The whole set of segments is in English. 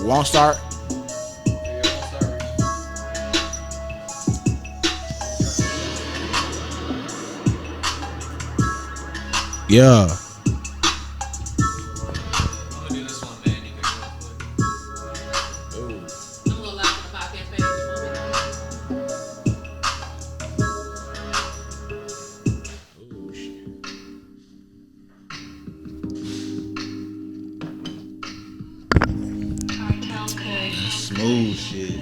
Won't start. Yeah. Smooth shit.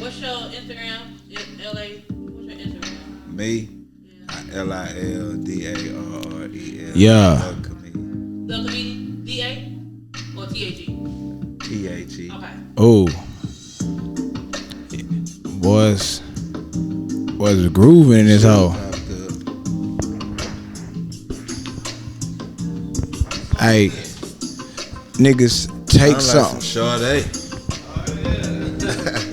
What's your Instagram? LA. What's your Instagram? Me? Yeah. LILDARREL. Yeah. The comedian? DA or THE? THE. Okay. Oh. Was grooving in this hole. Hey, niggas, take something. Sade.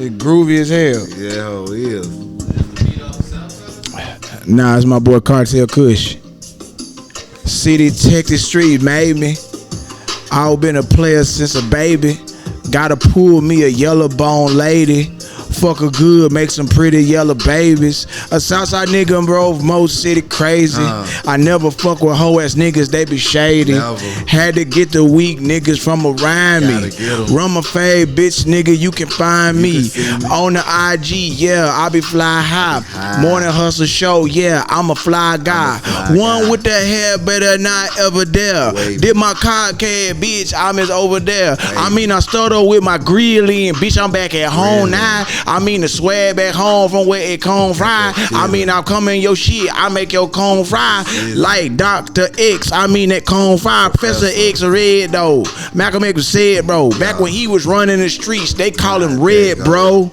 It groovy as hell. Yeah, ho, is. Nah, it's my boy Cartel Kush. City, Texas Street made me. I've been a player since a baby. Gotta pull me a yellow bone lady. Fuck her good, make some pretty yellow babies. A Southside nigga, bro, most city crazy. I never fuck with hoe ass niggas, they be shady. Never. Had to get the weak niggas from around me. Run my fade, bitch, nigga, you can find me. On the IG, yeah, I be fly high. Morning hustle show, yeah, I'm a fly guy. One with the hair better not ever dare. Did my podcast, bitch, I'm is over there. I mean, I started with my grill in, bitch, I'm back at home now. I mean the swag back home from where it come from. I mean I'm coming your shit, I make your cone fry. Like Dr. X, I mean that cone fry. Professor X red though. Malcolm X said, bro, back when he was running the streets, they call him Red, bro.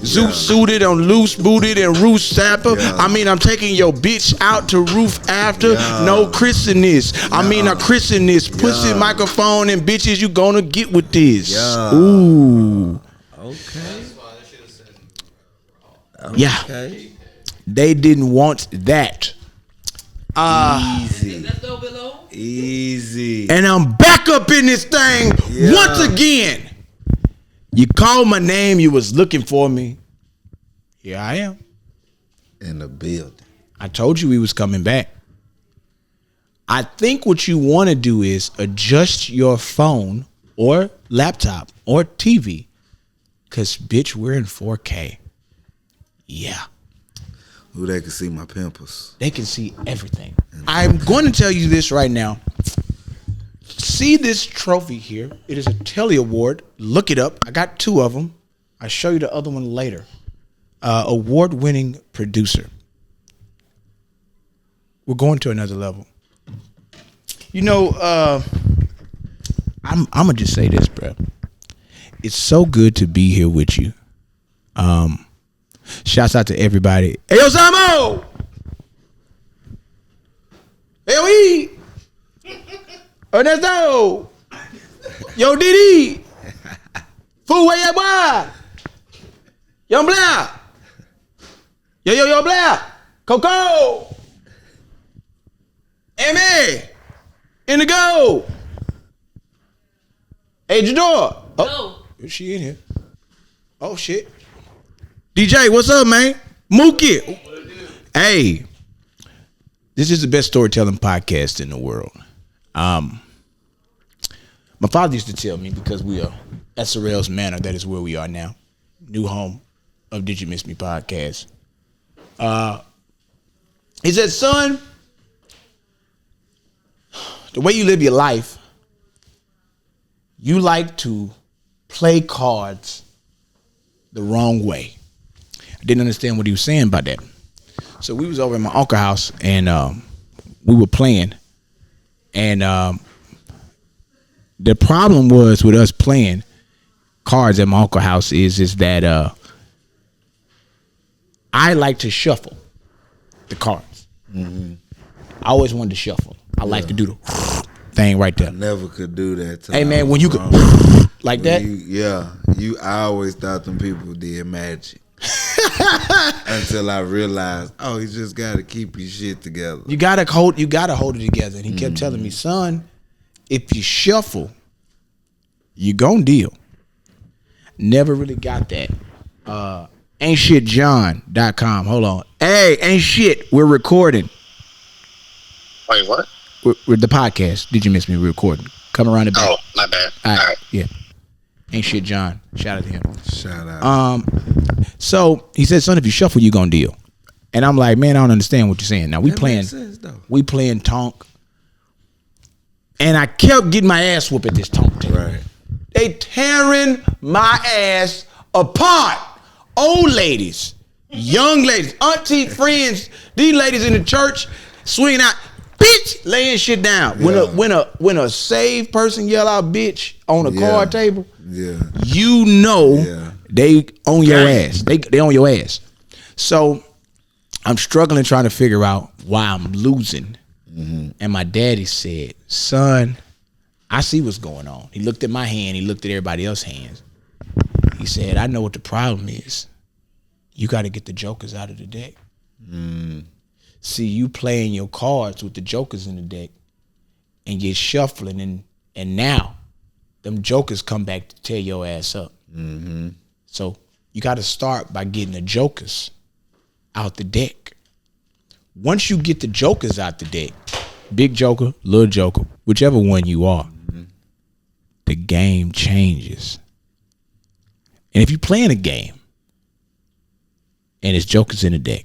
Zoot suited, I'm loose booted and roof sapper. I mean I'm taking your bitch out to roof after. No christen this. I mean I christen this. Pussy microphone and bitches you gonna get with this. Ooh. Okay. Yeah. They didn't want that. Easy. Let's go, Billo. Easy. And I'm back up in this thing once again. You called my name, you was looking for me. Here I am. In the building. I told you we was coming back. I think what you want to do is adjust your phone or laptop or TV. Cause bitch, we're in 4K. Yeah. Who they can see my pimples. They can see everything. I'm going to tell you this right now. See this trophy here. It is a Telly Award. Look it up. I got 2 of them. I'll show you the other one later. Award-winning producer. We're going to another level. You know, I'm going to just say this, bro. It's so good to be here with you. Shouts out to everybody. Hey, yo, Samo! Hey, yo, E! Ernesto! Yo, Didi! Fu, where you boy? Yo, Blair! Yo, Blair! Coco! Amy! Indigo! Hey, JADORE! Oh, is she in here? Oh, shit. DJ, what's up, man? Mookie. Hey, this is the best storytelling podcast in the world. My father used to tell me, because we are at Sorrells Manor, that is where we are now. New home of Did You Miss Me podcast. He said, son, the way you live your life, you like to play cards the wrong way. I didn't understand what he was saying about that. So we was over at my uncle's house and we were playing. And the problem was with us playing cards at my uncle's house is that I like to shuffle the cards. Mm-hmm. I always wanted to shuffle. I like to do the thing right there. I never could do that. Hey man, when you could like that? I always thought them people did magic. Until I realized, you just gotta keep your shit together. You gotta hold it together. And he kept telling me, son, if you shuffle, you gon' deal. Never really got that. Ain'tshitjohn.com. Hold on. Hey, ain't shit. We're recording. Wait, what? With the podcast. Did you miss me? We're recording. Come around the back. Oh, my bad. All right. Yeah. Ain't shit John. Shout out to him. Shout out. So he said, son, if you shuffle, you gonna deal. And I'm like, man, I don't understand what you're saying. Now we playing Tonk. And I kept getting my ass whooped at this Tonk table. Right. They tearing my ass apart. Old ladies, young ladies, auntie, friends, these ladies in the church swinging out, bitch, laying shit down. Yeah. When a saved person yell out bitch on a card table, yeah, you know they on your ass. They on your ass. So I'm struggling trying to figure out why I'm losing. Mm-hmm. And my daddy said, son, I see what's going on. He looked at my hand. He looked at everybody else's hands. He said, I know what the problem is. You got to get the jokers out of the deck. Mm. See, you playing your cards with the jokers in the deck and you're shuffling and now them jokers come back to tear your ass up. Mm-hmm. So you got to start by getting the jokers out the deck. Once you get the jokers out the deck, big joker, little joker, whichever one you are, the game changes. And if you're playing a game and it's jokers in the deck,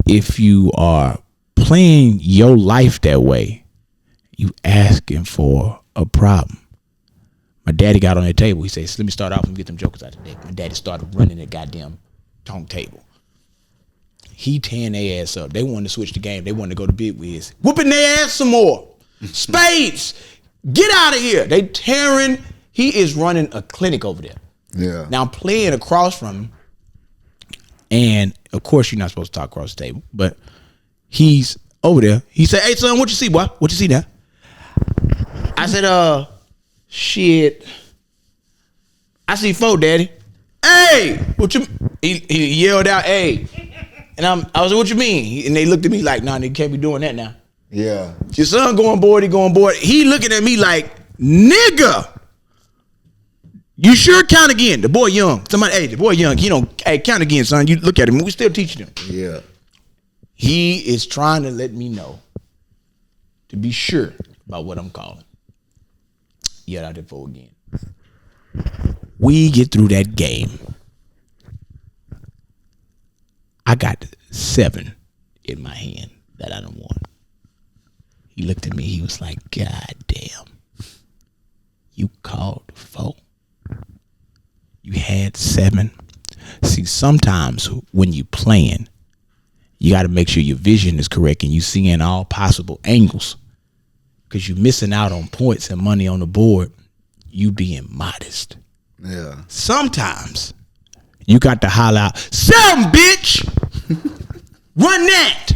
if you are playing your life that way, you asking for a problem. My daddy got on that table. He says, let me start off and get them jokers out the deck. My daddy started running that goddamn Tonk table. He tearing their ass up. They wanted to switch the game. They wanted to go to Big Wiz. Whooping their ass some more. Spades. Get out of here. They tearing. He is running a clinic over there. Yeah. Now I'm playing across from him. And of course you're not supposed to talk across the table. But he's over there. He said, hey son, what you see, boy? What you see now? I said, shit. I see 4, daddy. Hey, what you? He yelled out, hey. And I was like, what you mean? And they looked at me like, nah, nigga, can't be doing that now. Yeah. Your son going board, he going board. He looking at me like, nigga, you sure? Count again. The boy young. Somebody, hey, the boy young. He don't, hey, count again, son. You look at him. We still teaching him. Yeah. He is trying to let me know to be sure about what I'm calling. Yet out there for again. We get through that game. I got 7 in my hand that I don't want. He looked at me. He was like, God damn. You called 4. You had 7. See, sometimes when you playing, you got to make sure your vision is correct and you seeing all possible angles. Because you're missing out on points and money on the board. You being modest. Yeah. Sometimes you got to holler out, 7, bitch! Run that!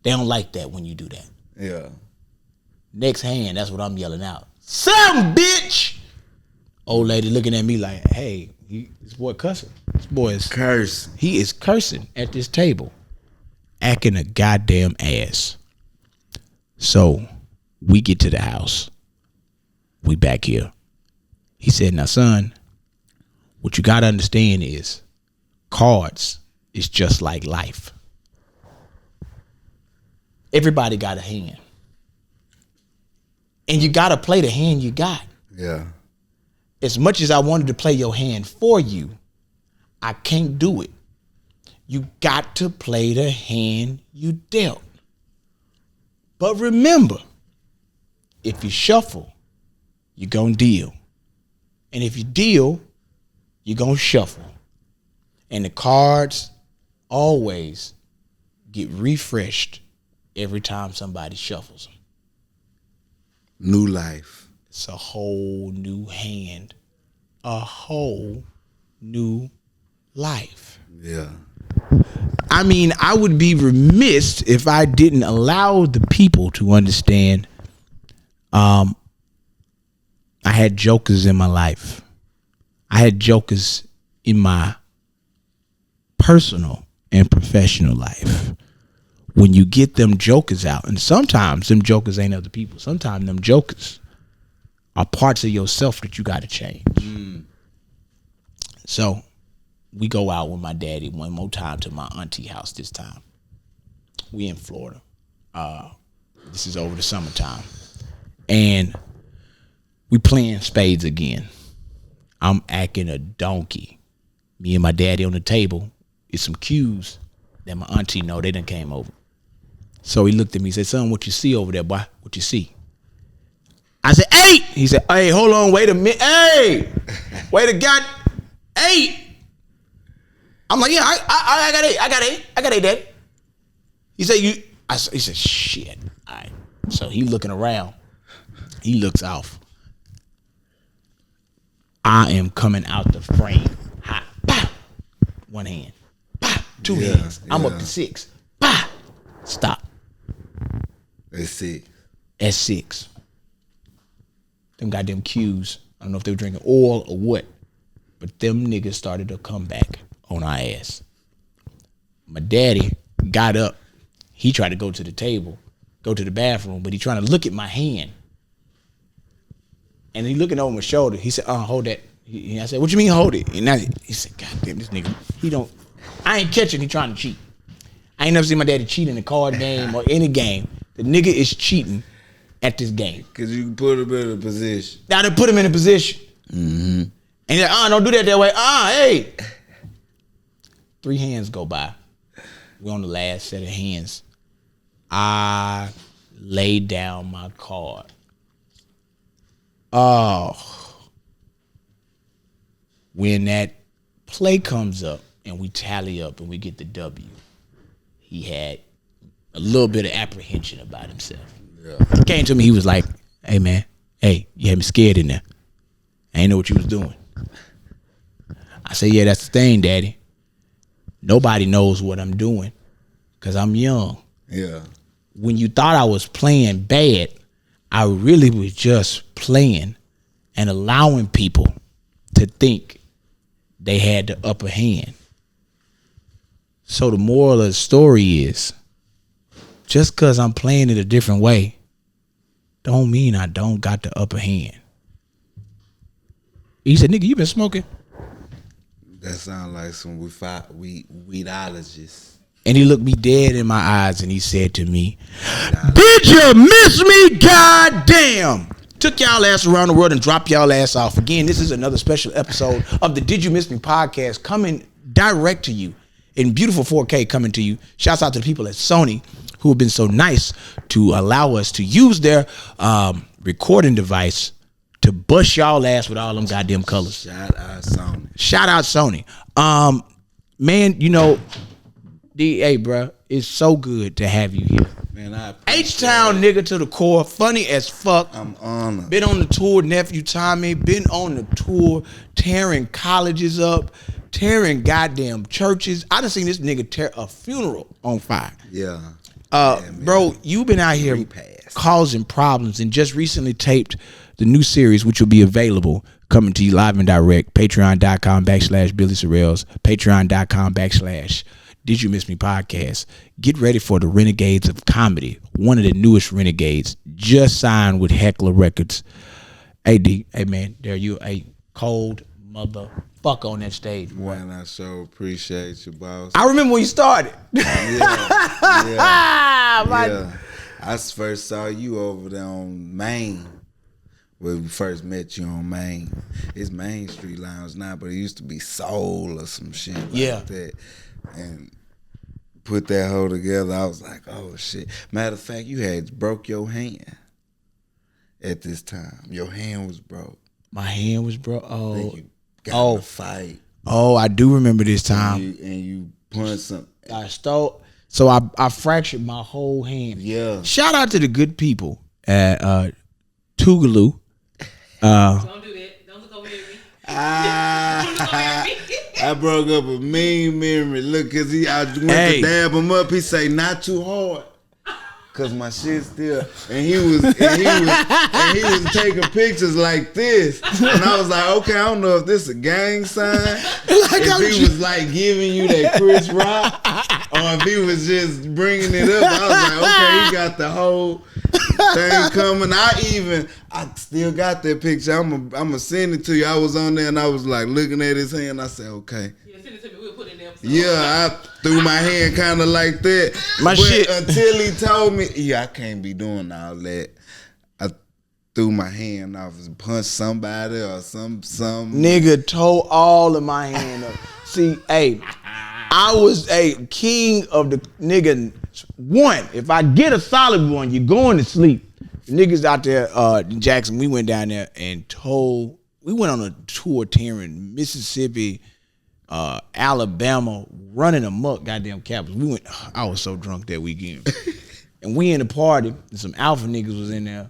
They don't like that when you do that. Yeah. Next hand, that's what I'm yelling out. 7, bitch! Old lady looking at me like, hey, this boy cussing. This boy is curse. He is cursing at this table, acting a goddamn ass. So we get to the house. We back here. He said, now son, what you got to understand is cards is just like life. Everybody got a hand. And you got to play the hand you got. Yeah. As much as I wanted to play your hand for you, I can't do it. You got to play the hand you dealt. But remember, if you shuffle, you're going to deal. And if you deal, you're going to shuffle. And the cards always get refreshed every time somebody shuffles them. New life. It's a whole new hand. A whole new life. Yeah. I mean, I would be remiss if I didn't allow the people to understand I had jokers in my life. I had jokers in my personal and professional life. When you get them jokers out, and sometimes them jokers ain't other people. Sometimes them jokers are parts of yourself that you got to change. So we go out with my daddy one more time to my auntie house this time. We in Florida. This is over the summertime. And we playing spades again. I'm acting a donkey. Me and my daddy on the table. It's some cues that my auntie know they done came over. So he looked at me and said, son, what you see over there, boy? What you see? I said, 8. He said, hey, hold on, wait a minute. Hey, wait a god, 8. I'm like, yeah, I got 8. I got 8, Dad. He said, he said, shit. All right. So he looking around. He looks off. I am coming out the frame. Hot. Pow. One hand. Pow. Two hands. I'm up to 6. Pow. Stop. That's 6. At 6. Them goddamn cues. I don't know if they were drinking oil or what. But them niggas started to come back on our ass. My daddy got up. He tried to go to the table, go to the bathroom, but he trying to look at my hand. And he looking over my shoulder. He said, hold that. I said, what you mean hold it? And he said, God damn, this nigga, I ain't catching, he trying to cheat. I ain't never seen my daddy cheat in a card game or any game. The nigga is cheating at this game. Because you can put him in a position. Now they put him in a position. Mm-hmm. And he's like, don't do that way. Hey. 3 hands go by. We're on the last set of hands. I laid down my card. When that play comes up and we tally up and we get the W, he had a little bit of apprehension about himself. Yeah. He came to me, he was like, hey man, you had me scared in there. I ain't know what you was doing. I said, yeah, that's the thing, Daddy. Nobody knows what I'm doing because I'm young. Yeah. When you thought I was playing bad, I really was just playing and allowing people to think they had the upper hand. So the moral of the story is, just because I'm playing it a different way, don't mean I don't got the upper hand. He said, nigga, you been smoking? That sound like some weedologists. And he looked me dead in my eyes and he said to me, did you miss me? Goddamn. Took y'all ass around the world and dropped y'all ass off. Again, this is another special episode of the Did You Miss Me podcast coming direct to you in beautiful 4K coming to you. Shouts out to the people at Sony who have been so nice to allow us to use their recording device to bust y'all ass with all them goddamn colors. Shout out Sony. Shout out Sony. Man, you know, hey, bro, it's so good to have you here. Man, H-Town nigga to the core, funny as fuck. I'm honored. Been on the tour, nephew Tommy. Been on the tour, tearing colleges up, tearing goddamn churches. I done seen this nigga tear a funeral on fire. Yeah. Bro, you been out here causing problems and just recently taped the new series, which will be available, coming to you live and direct. Patreon.com/Billy Sorrells. Patreon.com/Did You Miss Me podcast. Get ready for the Renegades of Comedy. One of the newest Renegades. Just signed with Heckler Records. Hey, D. Hey, man. There you a cold motherfucker on that stage. Boy. Man, I so appreciate you, boss. I remember when you started. Yeah. I first saw you over there on Main. When we first met you on Main. It's Main Street Lounge now, but it used to be Soul or some shit like that. And put that whole together, I was like, oh shit. Matter of fact, you had broke your hand at this time. Your hand was broke. My hand was broke. Oh. I think you got in a fight. Oh, I do remember this time. And you punched something. I stole. So I fractured my whole hand. Yeah. Shout out to the good people at Tougaloo. Don't do that. Don't look over here at me. I broke up a mean memory. Look, cause I went to dab him up. He say not too hard, cause my shit still. And he was taking pictures like this, and I was like, okay, I don't know if this is a gang sign, if he was like giving you that Chris Rock, or if he was just bringing it up. I was like, okay, he got the whole. thing coming. I still got that picture. I'ma send it to you. I was on there and I was like looking at his hand. I said, okay. Yeah, send it to me. We'll put it in the episode. Yeah, I threw my hand kind of like that. My shit. Until he told me, yeah, I can't be doing all that. I threw my hand off and punched somebody or some. Nigga tore all of my hand up. See, hey, I was a king of the nigga. One, if I get a solid one, you're going to sleep. The niggas out there in Jackson, we went down there and we went on a tour tearing Mississippi, Alabama, running amok, goddamn Capitals. I was so drunk that weekend. And we in the party, and some alpha niggas was in there.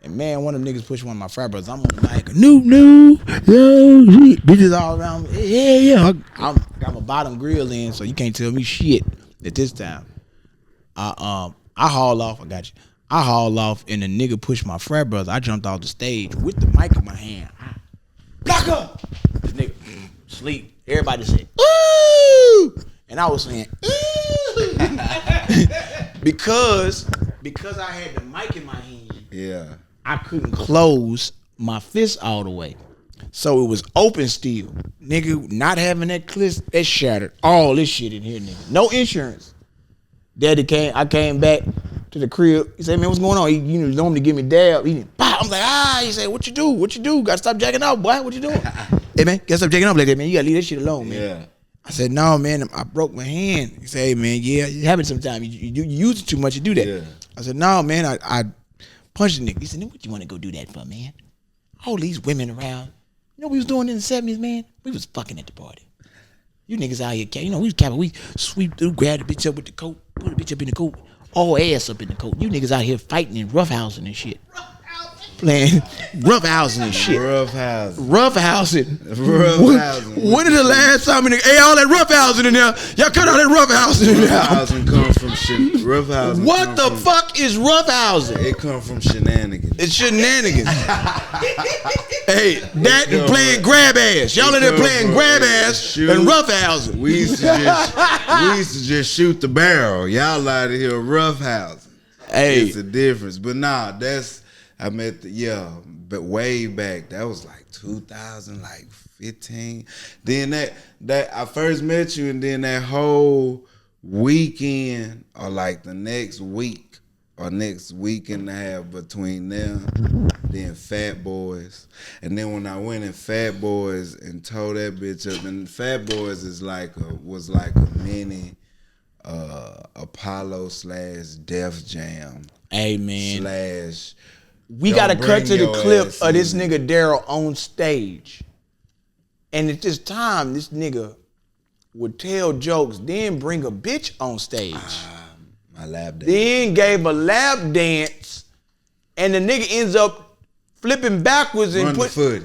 And man, one of them niggas pushed one of my frat brothers. I'm on the mic, no, bitches all around me. Yeah. I got my bottom grill in, so you can't tell me shit at this time. I haul off. I got you. I haul off, and the nigga pushed my frat brother. I jumped off the stage with the mic in my hand. Block up. The nigga sleep. Everybody said, ooh, and I was saying, ooh, because I had the mic in my hand. Yeah. I couldn't close my fist all the way. So it was open still. Nigga, not having that clip, that shattered all this shit in here, nigga. No insurance. Daddy I came back to the crib. He said, man, what's going on? He normally give me dab. I'm like, he said, what you do? Gotta stop jacking off, boy. What you doing? Hey, man, gotta stop jacking off like that, man. You gotta leave that shit alone, man. Yeah. I said, no, man, I broke my hand. He said, hey, man, yeah, it happens sometimes. You use it too much, you do that. Yeah. I said, no, man, I punched the nigga. He said, what you want to go do that for, man? All these women around. You know what we was doing in the 70s, man? We was fucking at the party. You niggas out here, we was capping. We sweep through, grab the bitch up with the coat, put the bitch up in the coat, all ass up in the coat. You niggas out here fighting and roughhousing and shit. Playing roughhousing and shit. Roughhousing. When is the last time all that roughhousing in there? Y'all cut all that roughhousing in there. Roughhousing comes from shit. Roughhousing. What the fuck is roughhousing? It comes from shenanigans. It's shenanigans. Hey, that and playing grab ass. Y'all in there playing grab ass and roughhousing. We used to just shoot the barrel. Y'all out of here roughhousing. Hey, it's a difference. But nah, but way back, that was like 2015. Then that I first met you, and then that whole weekend, or like the next week or next week and a half between them, then Fat Boys. And then when I went in Fat Boys and tore that bitch up, and Fat Boys was like a mini Apollo / Def Jam. Hey man. We Don't gotta cut to the clip ass of this in. nigga Darrel on stage. And at this time, this nigga would tell jokes, then bring a bitch on stage. My lap dance. Then gave a lap dance, and the nigga ends up flipping backwards and run the footage.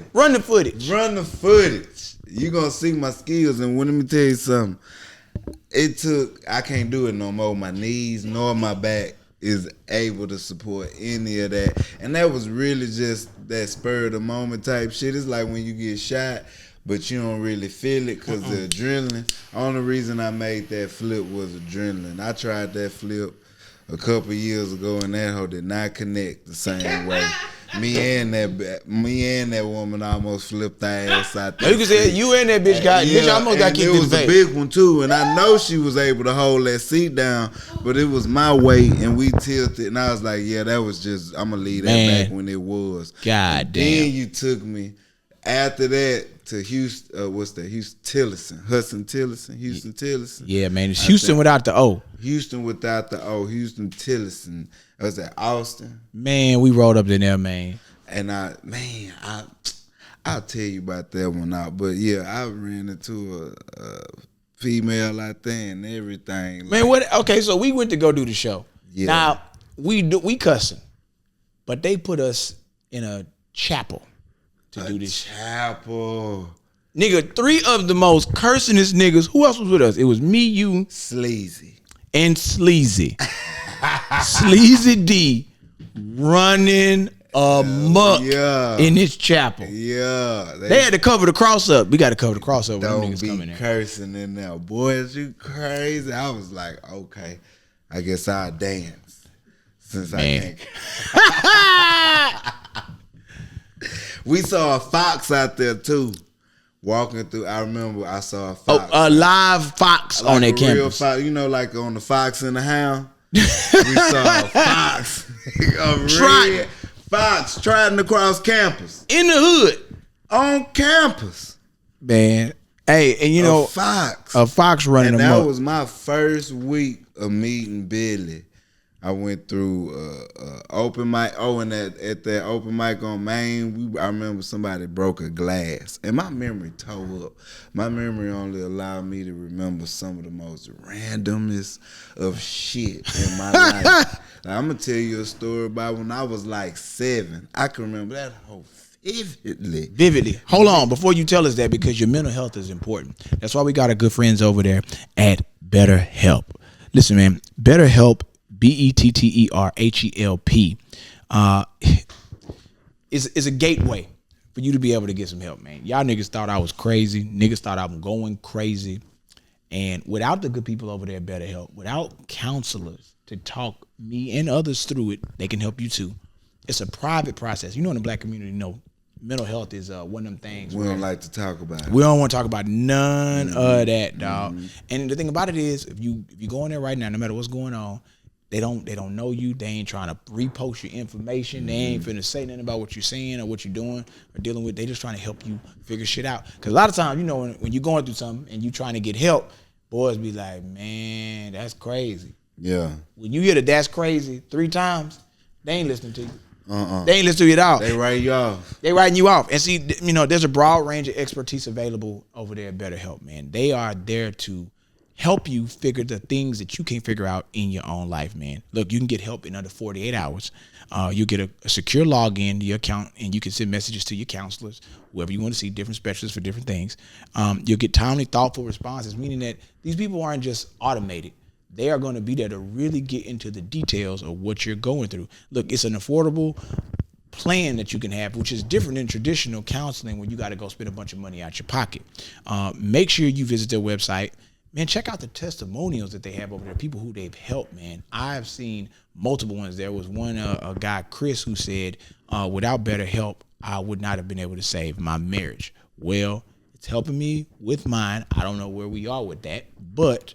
Run the footage. You gonna see my skills, and let me tell you something. I can't do it no more. My knees nor my back is able to support any of that. And that was really just that spur of the moment type shit. It's like when you get shot, but you don't really feel it because the adrenaline. Only reason I made that flip was adrenaline. I tried that flip a couple years ago, and that hoe did not connect the same way. Me and that woman almost flipped her ass out there. You can say you and that bitch bitch almost got kicked in the face. It was a big one too, and I know she was able to hold that seat down, but it was my weight, and we tilted, and I was like, yeah, that was just, I'm gonna leave that back when it was. God damn. Then you took me after that to Houston, Houston Tillerson. Yeah, man, it's Houston without the O. Houston without the O, Houston Tillerson. I was at Austin. Man, we rolled up in there, man. And I'll tell you about that one out. But yeah, I ran into a female out there and everything. Man, what? Okay, so we went to go do the show. Yeah. Now we cussing, but they put us in a chapel to do this. Chapel. Nigga, 3 of the most cursingest niggas. Who else was with us? It was me, you, Sleazy, and Sleazy. Sleazy D running amok in this chapel. Yeah. They had to cover the cross up. We got to cover the cross up when them Don't niggas be coming in. cursing in there. Boys, you crazy. I was like, okay, I guess I'll dance. Since Man. I can't. We saw a fox out there too, walking through. I remember I saw a fox. A live fox like on their a real campus. fox, you know, like on the Fox and the Hound. We saw a fox, a red fox trotting across campus. In the hood. On campus. Man. Hey, and you know, a fox running and amok. that was my first week of meeting Billy. I went through open mic. Oh, and at that open mic on Main, I remember somebody broke a glass, and my memory tore up. My memory only allowed me to remember some of the most randomest of shit in my life. Like, I'm gonna tell you a story about when I was like 7. I can remember that whole vividly. Hold on before you tell us that, because your mental health is important. That's why we got our good friends over there at BetterHelp. Listen, man, BetterHelp, BetterHelp, is a gateway for you to be able to get some help, man. Y'all niggas thought I was crazy. Niggas thought I'm going crazy. And without the good people over there at BetterHelp, without counselors to talk me and others through it, they can help you too. It's a private process. You know, in the black community, mental health is one of them things we don't like to talk about it. We don't want to talk about none of that, dog. And the thing about it is, if you go in there right now, no matter what's going on, they don't know you. They ain't trying to repost your information. They ain't finna say nothing about what you're saying or what you're doing or dealing with. They just trying to help you figure shit out. Because a lot of times, you know, when you're going through something and you trying to get help, boys be like, man, that's crazy. Yeah. When you hear that's crazy 3 times, they ain't listening to you. They ain't listening to you at all. They write you off. They writing you off. And see, you know, there's a broad range of expertise available over there at BetterHelp, man. They are there to help you figure the things that you can't figure out in your own life, man. Look, you can get help in under 48 hours. You get a secure login to your account, and you can send messages to your counselors, whoever you want to see, different specialists for different things. You'll get timely, thoughtful responses, meaning that these people aren't just automated. They are going to be there to really get into the details of what you're going through. Look, it's an affordable plan that you can have, which is different than traditional counseling when you got to go spend a bunch of money out your pocket. Make sure you visit their website. Man, check out the testimonials that they have over there, people who they've helped, man. I've seen multiple ones. There was one, a guy, Chris, who said, without BetterHelp, I would not have been able to save my marriage. Well, it's helping me with mine. I don't know where we are with that, but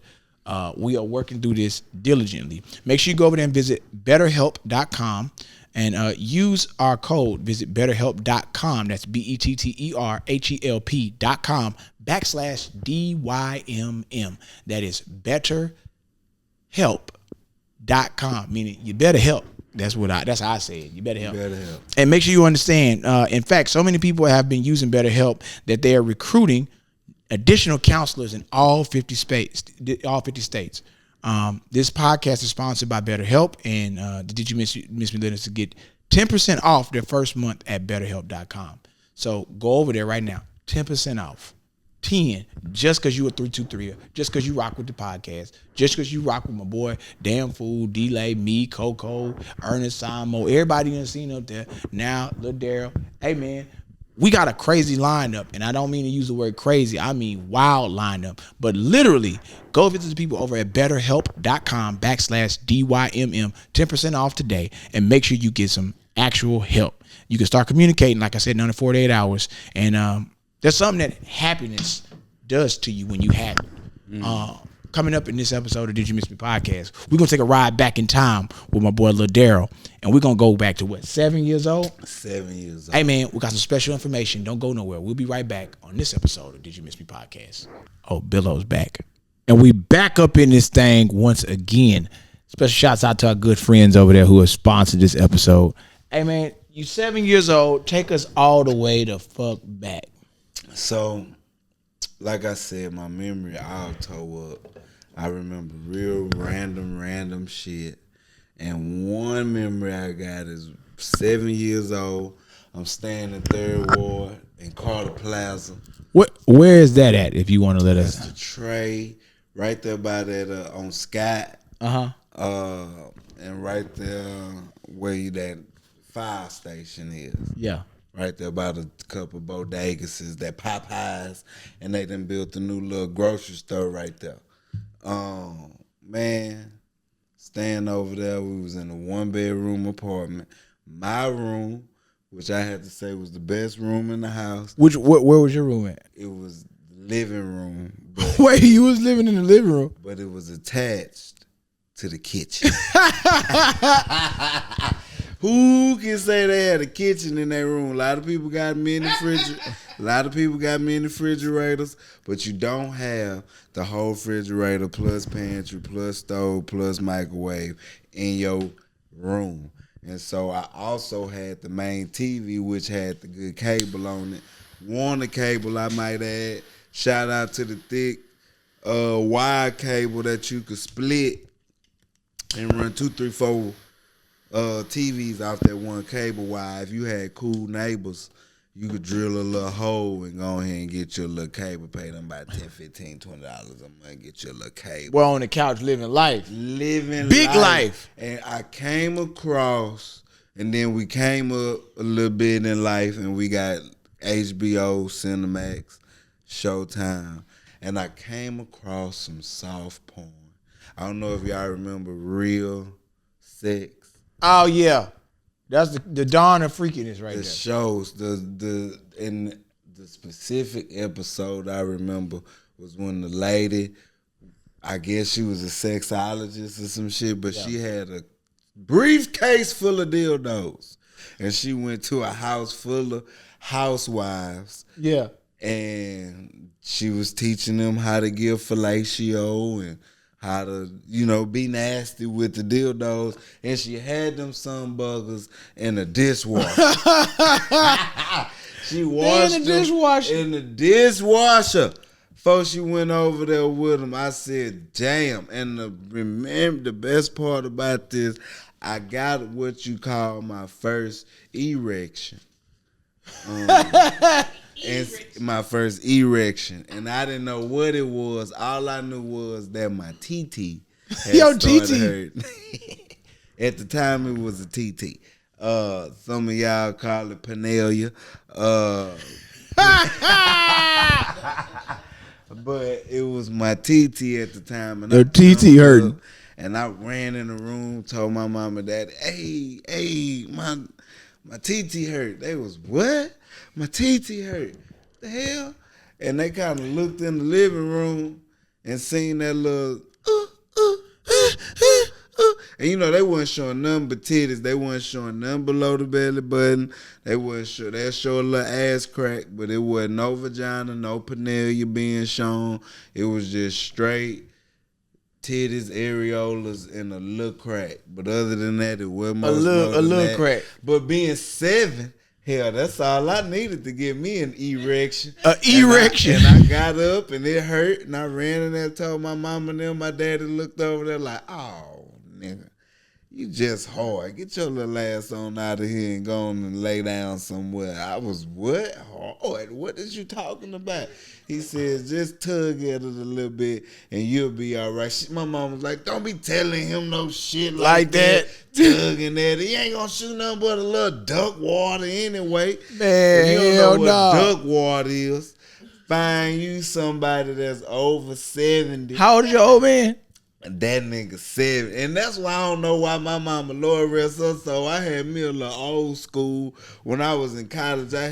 we are working through this diligently. Make sure you go over there and visit BetterHelp.com and use our code. Visit BetterHelp.com. That's BetterHelp.com/DYMM. That is BetterHelp.com, meaning you better help. That's how I say it. You better help. And make sure you understand. In fact, so many people have been using BetterHelp that they are recruiting additional counselors in all 50 states. This podcast is sponsored by BetterHelp, and Did You Miss Me listeners to get 10% off their first month at BetterHelp.com. So go over there right now, 10% off. 10 just because you a 323, just because you rock with the podcast, just because you rock with my boy Damn Fool, Delay, me, Coco, Ernest Samo, everybody you done seen up there. Now, Lil Darrel. Hey man, we got a crazy lineup, and I don't mean to use the word crazy, I mean wild lineup. But literally, go visit the people over at BetterHelp.com/DYMM, 10% off today, and make sure you get some actual help. You can start communicating, like I said, in under 48 hours, and there's something that happiness does to you when you have it. Coming up in this episode of Did You Miss Me podcast, we're going to take a ride back in time with my boy Lil Darrel, and we're going to go back to 7 years old? 7 years old. Hey, man, we got some special information. Don't go nowhere. We'll be right back on this episode of Did You Miss Me podcast. Oh, Billo's back. And we back up in this thing once again. Special shouts out to our good friends over there who have sponsored this episode. Hey, man, you 7 years old. Take us all the way the fuck back. So, like I said, my memory all tore up. I remember real random shit. And one memory I got is 7 years old. I'm staying in 3rd Ward in Carter Plaza. Where is that at, if you want to let us? That's the tray right there by that on Scott. And right there where that fire station is. Yeah. Right there about a couple of bodegas, that Popeyes, and they done built a new little grocery store right there. Man, staying over there. We was in a 1-bedroom apartment. My room, which I had to say was the best room in the house. Where was your room at? It was the living room. Wait, you was living in the living room? But it was attached to the kitchen. Who can say they had a kitchen in their room? A lot of people got mini refrigerators, but you don't have the whole refrigerator plus pantry plus stove plus microwave in your room. And so I also had the main TV, which had the good cable on it. Warner cable, I might add. Shout out to the thick wire cable that you could split and run 2, 3, 4 TVs off that one cable wire. If you had cool neighbors, you could drill a little hole and go ahead and get your little cable, pay them about $10, $15, $20 a month, get your little cable. We're on the couch living life. Big life. And I came across, and then we came up a little bit in life, and we got HBO, Cinemax, Showtime, and I came across some soft porn. I don't know if y'all remember Real Sex. Oh yeah, that's the dawn of freakiness right there. The shows, in the specific episode I remember was when the lady, I guess she was a sexologist or some shit, but she had a briefcase full of dildos, and she went to a house full of housewives. Yeah, and she was teaching them how to give fellatio and how to, be nasty with the dildos, and she had them sunbuggers in a dishwasher. She washed them in the dishwasher. Before she went over there with them, I said, damn. And remember the best part about this, I got what you call my first erection. And my first erection, and I didn't know what it was. All I knew was that my TT had started hurting. At the time, it was a TT. Some of y'all call it Panelia. But it was my TT at the time, and the TT hurting. And I ran in the room, told my mom and dad, "Hey, my TT hurt." They was, "What? My TT hurt." The hell? And they kind of looked in the living room and seen that little and they wasn't showing nothing but titties. They wasn't showing nothing below the belly button. They wasn't show. They show a little ass crack, but it wasn't no vagina, no penelia being shown. It was just straight titties, areolas, and a little crack. But other than that, it wasn't a little crack. But being 7. Hell, that's all I needed to get me an erection. And I got up and it hurt, and I ran in there and told my mom and them. My daddy looked over there like, "Oh, nigga, you just hard. Get your little ass on out of here and go on and lay down somewhere." I was, "What? Hard? What is you talking about?" He says, "Just tug at it a little bit and you'll be all right." My mom was like, "Don't be telling him no shit like that. Tugging at it. He ain't gonna shoot nothing but a little duck water anyway." Man, you don't know what duck water is. Find you somebody that's over 70. How old is your old man? That nigga 7. And that's why I don't know why my mama Lord rest her soul. I had me a little old school. When I was in college, I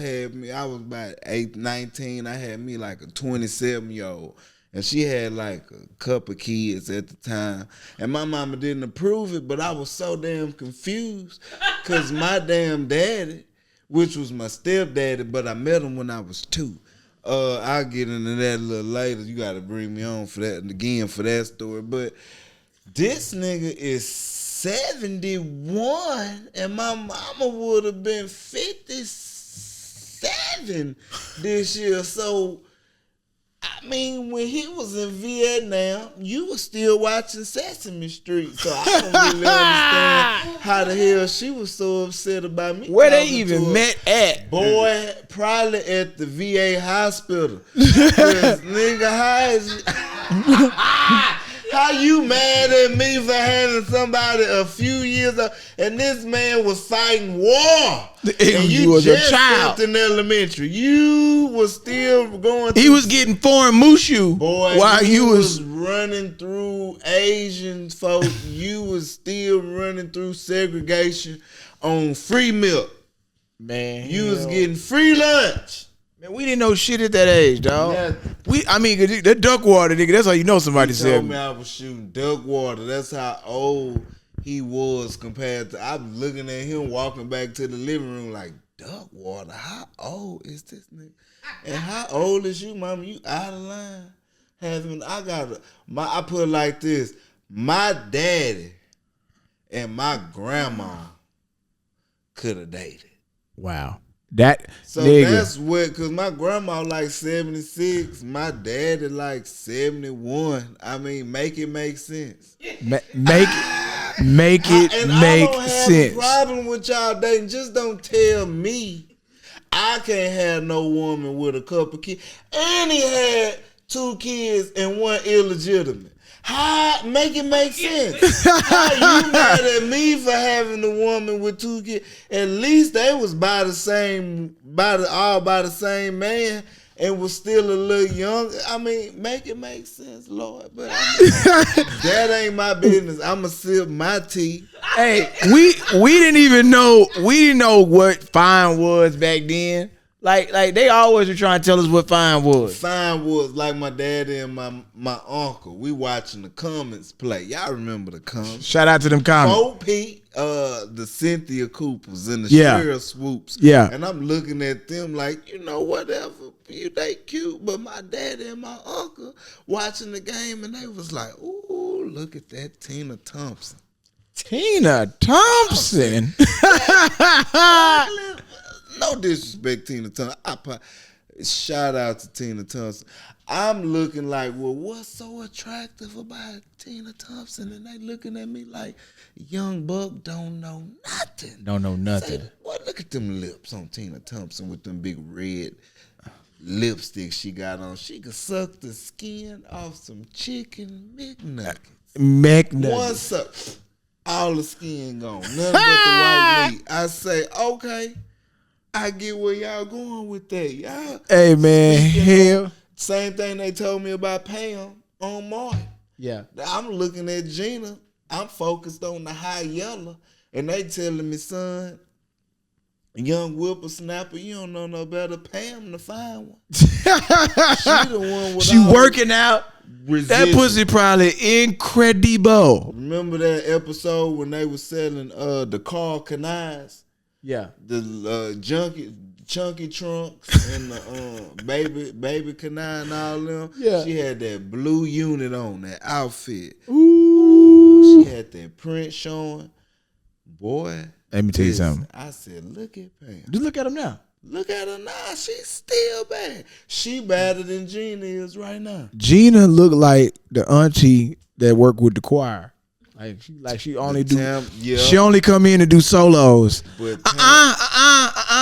was about 19. I had me like a 27-year-old. And she had like a couple kids at the time. And my mama didn't approve it, but I was so damn confused. Because my damn daddy, which was my stepdaddy, but I met him when I was 2. I'll get into that a little later. You got to bring me on for that again for that story. But this nigga is 71, and my mama would have been 57 this year. So, I mean, when he was in Vietnam, you were still watching Sesame Street. So I don't really understand how the hell she was so upset about me. Where they even met at? Boy, probably at the VA hospital. Nigga, How you mad at me for having somebody a few years ago, and this man was fighting war, and you was just a child stepped in elementary. You was still going. He was getting foreign mushu, boy, while you was running through Asian folk. You was still running through segregation on free milk. Man, You was getting free lunch. Man, we didn't know shit at that age, dog. Yeah. I mean, the duck water, nigga. That's how you know somebody He said. told me I was shooting duck water. That's how old he was compared to. I'm looking at him walking back to the living room like, duck water. How old is this nigga? And how old is you, mama? You out of line? I put it like this. My daddy and my grandma could have dated. Wow. So nigga. That's what, because my grandma like 76, my daddy like 71. I mean, make it make sense. Make it make I don't have sense. a problem with y'all dating. Just don't tell me I can't have no woman with a couple kids. And he had 2 kids and 1 illegitimate. How make it make sense? How you mad at me for having a woman with 2 kids? At least they was by the same man and was still a little young. I mean, make it make sense, Lord. But that ain't my business. I'ma sip my tea. Hey, we didn't know what fine was back then. Like they always were trying to tell us what fine was. Fine was like my daddy and my uncle. We watching the comments play. Y'all remember the comments? Shout out to them comments. Bo Pete, the Cynthia Coopers and the Cheryl Swoops. Yeah. And I'm looking at them like, whatever. They cute, but my daddy and my uncle watching the game and they was like, ooh, look at that Tina Thompson. Tina Thompson. No disrespect, Tina Thompson. Shout out to Tina Thompson. I'm looking like, well, what's so attractive about Tina Thompson? And they looking at me like, young buck don't know nothing. Don't know nothing. Say, boy, look at them lips on Tina Thompson with them big red lipstick she got on. She could suck the skin off some chicken McNuggets. One suck, all the skin gone. Nothing but the white meat. I say, okay. I get where y'all going with that. Y'all. Hey, man. Hell. Same thing they told me about Pam on Martin. Yeah. I'm looking at Gina. I'm focused on the high yellow. And they telling me, son, young whippersnapper, you don't know no better. Pam the fine one. She the one with she working out. Resistance. That pussy probably incredible. Remember that episode when they was selling the Carl Canais? Yeah. The chunky trunks and the baby canine and all them. Yeah. She had that blue unit on, that outfit. Ooh. She had that print showing. Boy. Let me tell you something. I said, look at Pam. Just look at him now. Look at her now. She's still bad. She badder than Gina is right now. Gina look like the auntie that work with the choir. She only she only come in and do solos. But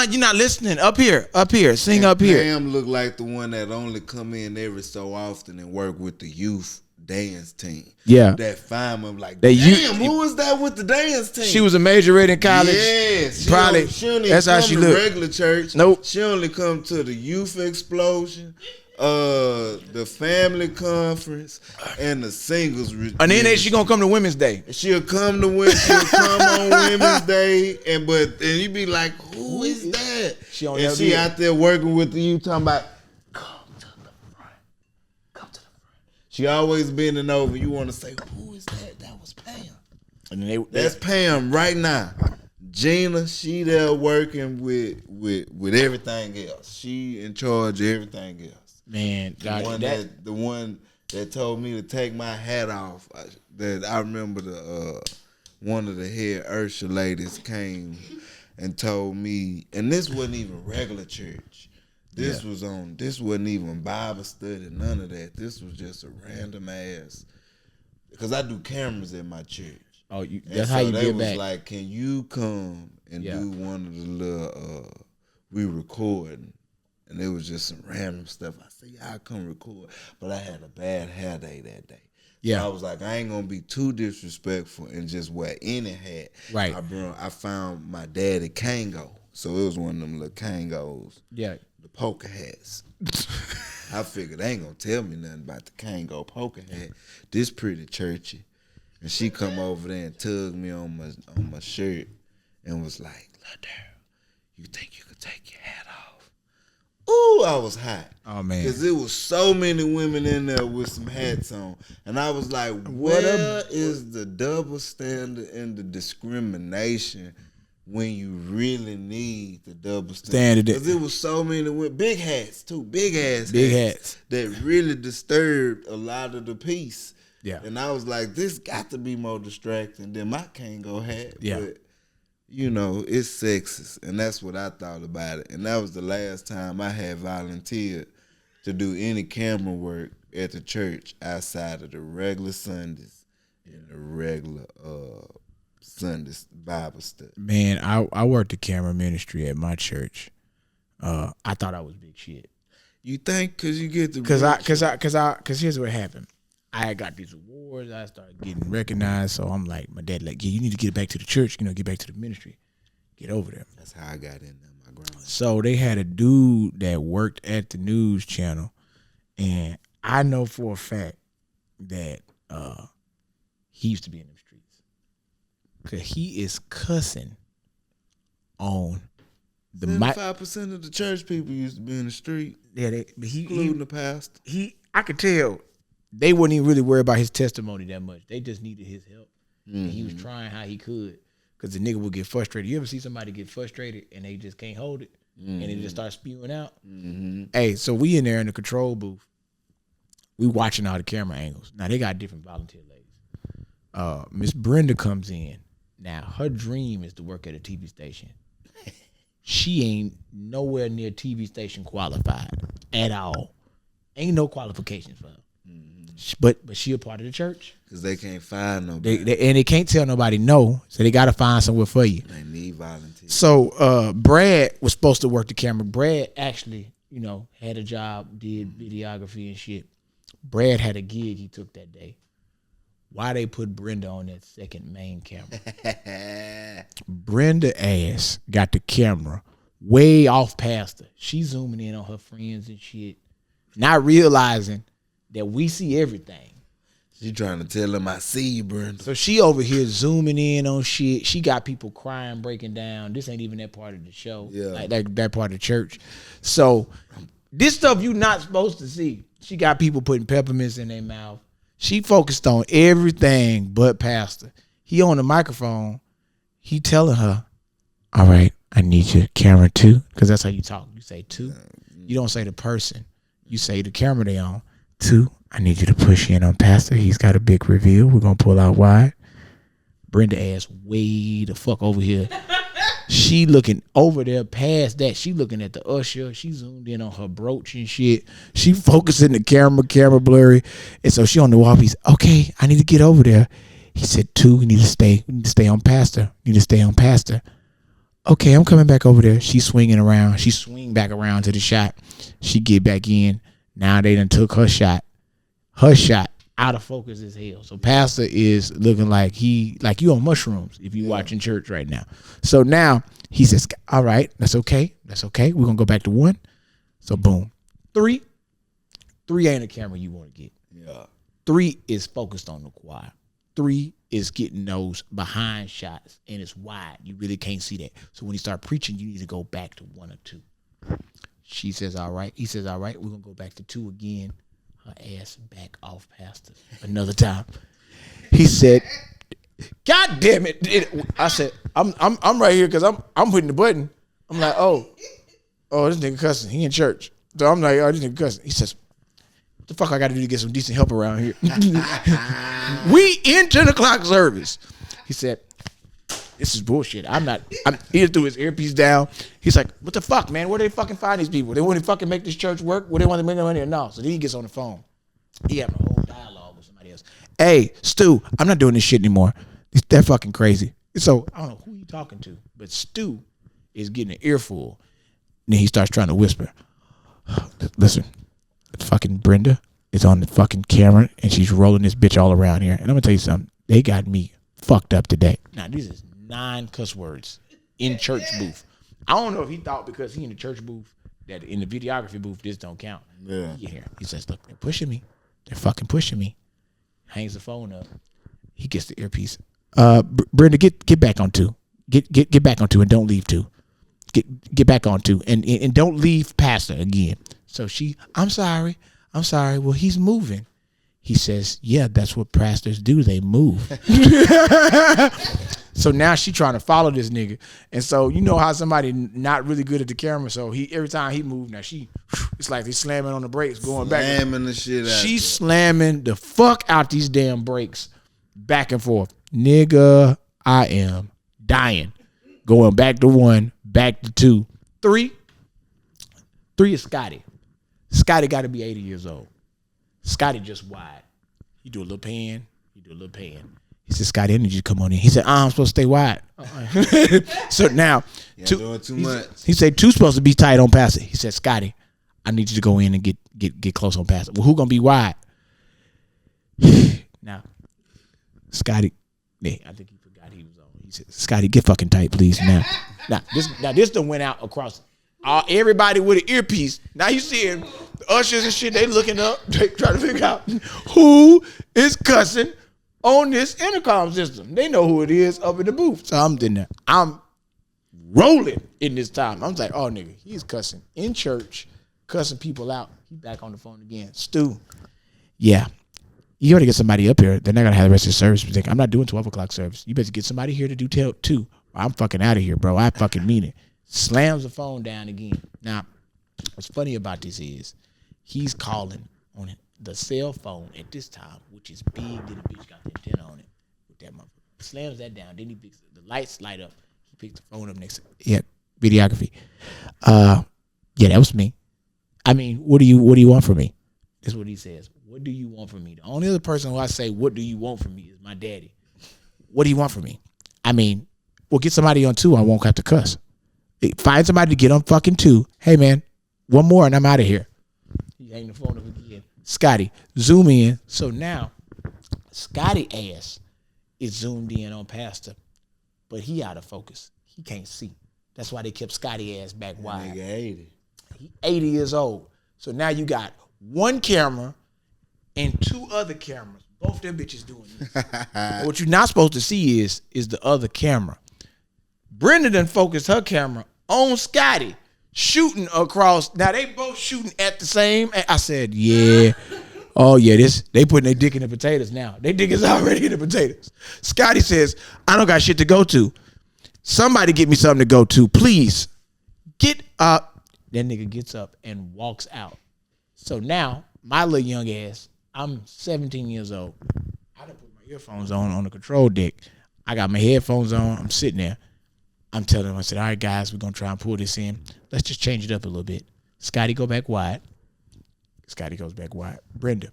you're not listening. Up here, sing up here. Pam look like the one that only come in every so often and work with the youth dance team. Yeah, that find them like, who was that with the dance team? She was a majorette in college. Yes, probably. That's how she looked. Regular church. Nope. She only come to the youth explosion. The family conference and the singles. And then she gonna come to Women's Day. She'll come on Women's Day, and you be like, who is that? She out there working with you, talking about, come to the front. She always bending over. You want to say, who is that? That was Pam. And that's Pam right now. Gina, she there working with everything else. She in charge of everything else. Man, God, the one that told me to take my hat off. That I remember one of the head Ursha ladies came and told me, and this wasn't even regular church. This wasn't even Bible study, none of that. This was just a random ass, because I do cameras at my church. Oh, that's how you get back. They was like, can you come and do one of the little we recording? And it was just some random stuff. I said, yeah, I'll come record. But I had a bad hair day that day. Yeah. So I was like, I ain't gonna be too disrespectful and just wear any hat. Right. I found my daddy Kango. So it was one of them little Kangos. Yeah. The poker hats. I figured they ain't gonna tell me nothing about the Kango poker hat. This pretty churchy. And she come over there and tugged me on my shirt and was like, Lil Darrel, you think you could take your hat off? Ooh, I was hot. Oh, man. Because there was so many women in there with some hats on. And I was like, where is the double standard and the discrimination when you really need the double standard? Because there was so many with big hats too, big hats that really disturbed a lot of the piece. Yeah. And I was like, this got to be more distracting than my Kango hat. Yeah. But, you know, it's sexist. And that's what I thought about it. And that was the last time I had volunteered to do any camera work at the church outside of the regular Sundays and the regular Sundays Bible study. Man, I worked the camera ministry at my church. I thought I was big shit. You think because you get the Because here's what happened. I had got these awards. I started getting recognized. So I'm like, my dad like, yeah, you need to get back to the church. You know, get back to the ministry. Get over there. That's how I got in there, my grandma. So they had a dude that worked at the news channel, and I know for a fact that he used to be in them streets. Cause he is cussing on the mic. 75% of the church people used to be in the street. Yeah, including the pastor. I could tell they wouldn't even really worry about his testimony that much. They just needed his help. Mm-hmm. And he was trying how he could. Because the nigga would get frustrated. You ever see somebody get frustrated and they just can't hold it? Mm-hmm. And it just starts spewing out? Mm-hmm. Hey, so we in there in the control booth. We watching all the camera angles. Now, they got different volunteer ladies. Miss Brenda comes in. Now, her dream is to work at a TV station. She ain't nowhere near TV station qualified at all. Ain't no qualifications for her. But she a part of the church. Because they can't find nobody. And they can't tell nobody no, so they got to find somewhere for you. They need volunteers. So Brad was supposed to work the camera. Brad actually, you know, had a job, did videography and shit. Brad had a gig he took that day. Why they put Brenda on that second main camera? Brenda ass got the camera way off past her. She zooming in on her friends and shit, not realizing that we see everything. She trying to tell them, I see you, Brenda. So she over here zooming in on shit. She got people crying, breaking down. This ain't even that part of the show. Yeah. Like that part of the church. So this stuff you not supposed to see. She got people putting peppermints in their mouth. She focused on everything but pastor. He on the microphone. He telling her, all right, I need your camera too. Because that's how you talk. You say two. You don't say the person. You say the camera they on. Two, I need you to push in on pastor. He's got a big reveal. We're going to pull out wide. Brenda ass way the fuck over here. She looking over there past that. She looking at the usher. She zoomed in on her brooch and shit. She focusing the camera blurry. And so she on the wall. He's, okay, I need to get over there. He said, two, we need to stay on pastor. You need to stay on pastor. Okay, I'm coming back over there. She's swinging around. She swing back around to the shot. She get back in. Now they done took her shot out of focus as hell. So pastor is looking like you on mushrooms if you watching church right now. So now he says, all right, that's okay. We're going to go back to one. So boom. Three ain't a camera you want to get. Yeah. 3 is focused on the choir. 3 is getting those behind shots and it's wide. You really can't see that. So when you start preaching, you need to go back to 1 or 2. She says, all right. He says, all right, we're going to go back to 2 again. Her ass back off pastor another time. He said, God damn it. I said, I'm right here because I'm hitting the button. I'm like, oh, this nigga cussing. He in church. So I'm like, oh, this nigga cussing. He says, what the fuck I got to do to get some decent help around here? We in 10 o'clock service. He said, this is bullshit. He threw his earpiece down. He's like, what the fuck, man? Where do they fucking find these people? They want to fucking make this church work? Where they want to make money or no? So then he gets on the phone. He having a whole dialogue with somebody else. Hey, Stu, I'm not doing this shit anymore. They're fucking crazy. So I don't know who he talking to, but Stu is getting an earful. And then he starts trying to whisper, listen, fucking Brenda, is on the fucking camera, and she's rolling this bitch all around here. And I'm gonna tell you something. They got me fucked up today. Now, this is 9 cuss words in church booth. I don't know if he thought because he in the church booth that in the videography booth this don't count. Yeah. He says, look, they're pushing me. They're fucking pushing me. Hangs the phone up. He gets the earpiece. Brenda, get back on 2. Get back on 2 and don't leave 2. Get back on 2 and don't leave Pastor again. So I'm sorry. Well, he's moving. He says, yeah, that's what pastors do. They move. So now she trying to follow this nigga. And so you know how somebody not really good at the camera. So every time he moved, now it's like they slamming on the brakes going back. Slamming the shit out. She's slamming the fuck out these damn brakes back and forth. Nigga, I am dying. Going back to 1, back to 2. 3 is Scotty. Scotty got to be 80 years old. Scotty just wide. He do a little pan. He said, Scotty, I need you to come on in. He said, I'm supposed to stay wide. So now, doing too much. He said, 2's supposed to be tight on Pastor. He said, Scotty, I need you to go in and get close on Pastor. Well, who gonna be wide? Now, Scotty, yeah, I think he forgot he was on. He said, Scotty, get fucking tight, please. Now this done went out across everybody with an earpiece. Now you seeing the ushers and shit, they looking up, they trying to figure out who is cussing on this intercom system. They know who it is up in the booth. So I'm in there. I'm rolling in this time. I'm like, oh nigga, he's cussing in church, cussing people out. He back on the phone again. Stu. Yeah. You gotta get somebody up here. They're not gonna have the rest of the service. I'm not doing 12 o'clock service. You better get somebody here to do 2. I'm fucking out of here, bro. I fucking mean it. Slams the phone down again. Now, what's funny about this is he's calling on the cell phone at this time, which is big. Then the bitch got the antenna on it with that motherfucker. Slams that down. Then he picks the lights light up. He picks the phone up next to videography. Yeah, that was me. I mean, what do you want from me? That's what he says. What do you want from me? The only other person who I say, what do you want from me is my daddy. What do you want from me? I mean, well, get somebody on 2. I won't have to cuss. Find somebody to get on fucking 2. Hey, man, 1 more and I'm out of here. He hang the phone up again. Scotty, zoom in. So now, Scotty ass is zoomed in on Pastor, but he out of focus. He can't see. That's why they kept Scotty ass back wide. Nigga 80. He 80 years old. So now you got 1 camera and 2 other cameras. Both them bitches doing this. What you're not supposed to see is the other camera. Brenda done focused her camera on Scotty, shooting across. Now they both shooting at the same. I said, yeah. Oh yeah, they putting their dick in the potatoes now. Their dick is already in the potatoes. Scotty says, I don't got shit to go to. Somebody get me something to go to, please. Get up. That nigga gets up and walks out. So now, my little young ass, I'm 17 years old. I done put my earphones on the control deck. I got my headphones on. I'm sitting there. I'm telling them, I said, all right, guys, we're going to try and pull this in. Let's just change it up a little bit. Scotty, go back wide. Scotty goes back wide. Brenda,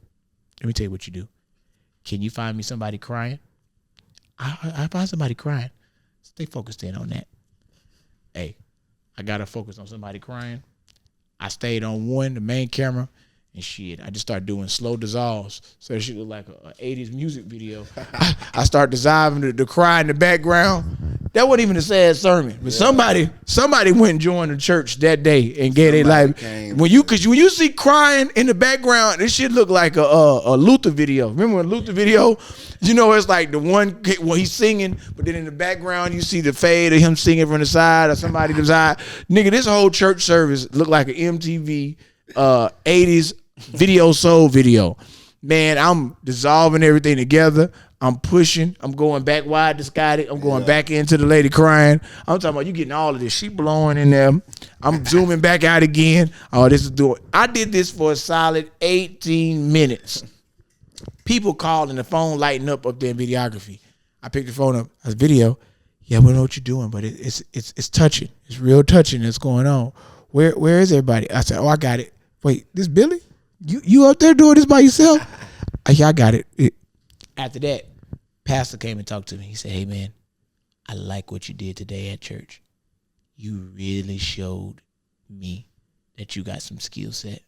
let me tell you what you do. Can you find me somebody crying? I find somebody crying. Stay focused in on that. Hey, I got to focus on somebody crying. I stayed on 1, the main camera, and shit, I just started doing slow dissolves. So it should look like a 80s music video. I start dissolving the cry in the background. That wasn't even a sad sermon. But somebody went and joined the church that day and gave their life. When you see crying in the background, this shit look like a Luther video. Remember when Luther video? You know, it's like the one when he's singing, but then in the background you see the fade of him singing from the side or somebody to the side. Nigga, this whole church service looked like an MTV 80s video soul video. Man, I'm dissolving everything together. I'm pushing. I'm going back wide to Scotty. I'm going back into the lady crying. I'm talking about you getting all of this. She blowing in there. I'm zooming back out again. Oh, this is doing. I did this for a solid 18 minutes. People calling, the phone lighting up there in videography. I picked the phone up. I was video. Yeah, we know what you're doing, but it's touching. It's real touching that's going on. Where is everybody? I said, oh, I got it. Wait, this Billy? You up there doing this by yourself? Yeah, I got it. After that, pastor came and talked to me. He said, hey, man, I like what you did today at church. You really showed me that you got some skill set.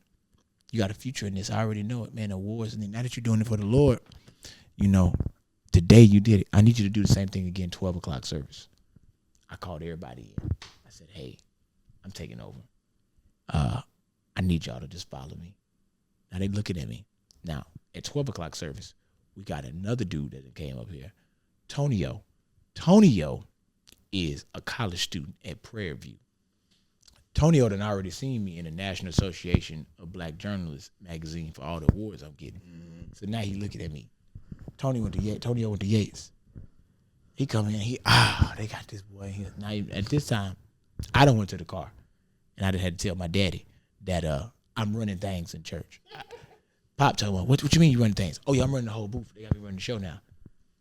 You got a future in this. I already know it, man. Awards, and now that you're doing it for the Lord, you know, today you did it. I need you to do the same thing again, 12 o'clock service. I called everybody in. I said, hey, I'm taking over. I need y'all to just follow me. Now they looking at me. Now, at 12 o'clock service, we got another dude that came up here, Tonio. Tonio is a college student at Prairie View. Tonio done already seen me in the National Association of Black Journalists magazine for all the awards I'm getting. So now he looking at me. Tonio went to Yates. He come in, they got this boy here. Now at this time, I done went to the car. And I done had to tell my daddy that I'm running things in church. Pop told me, what you mean you running things? Oh yeah, I'm running the whole booth. They got me running the show now.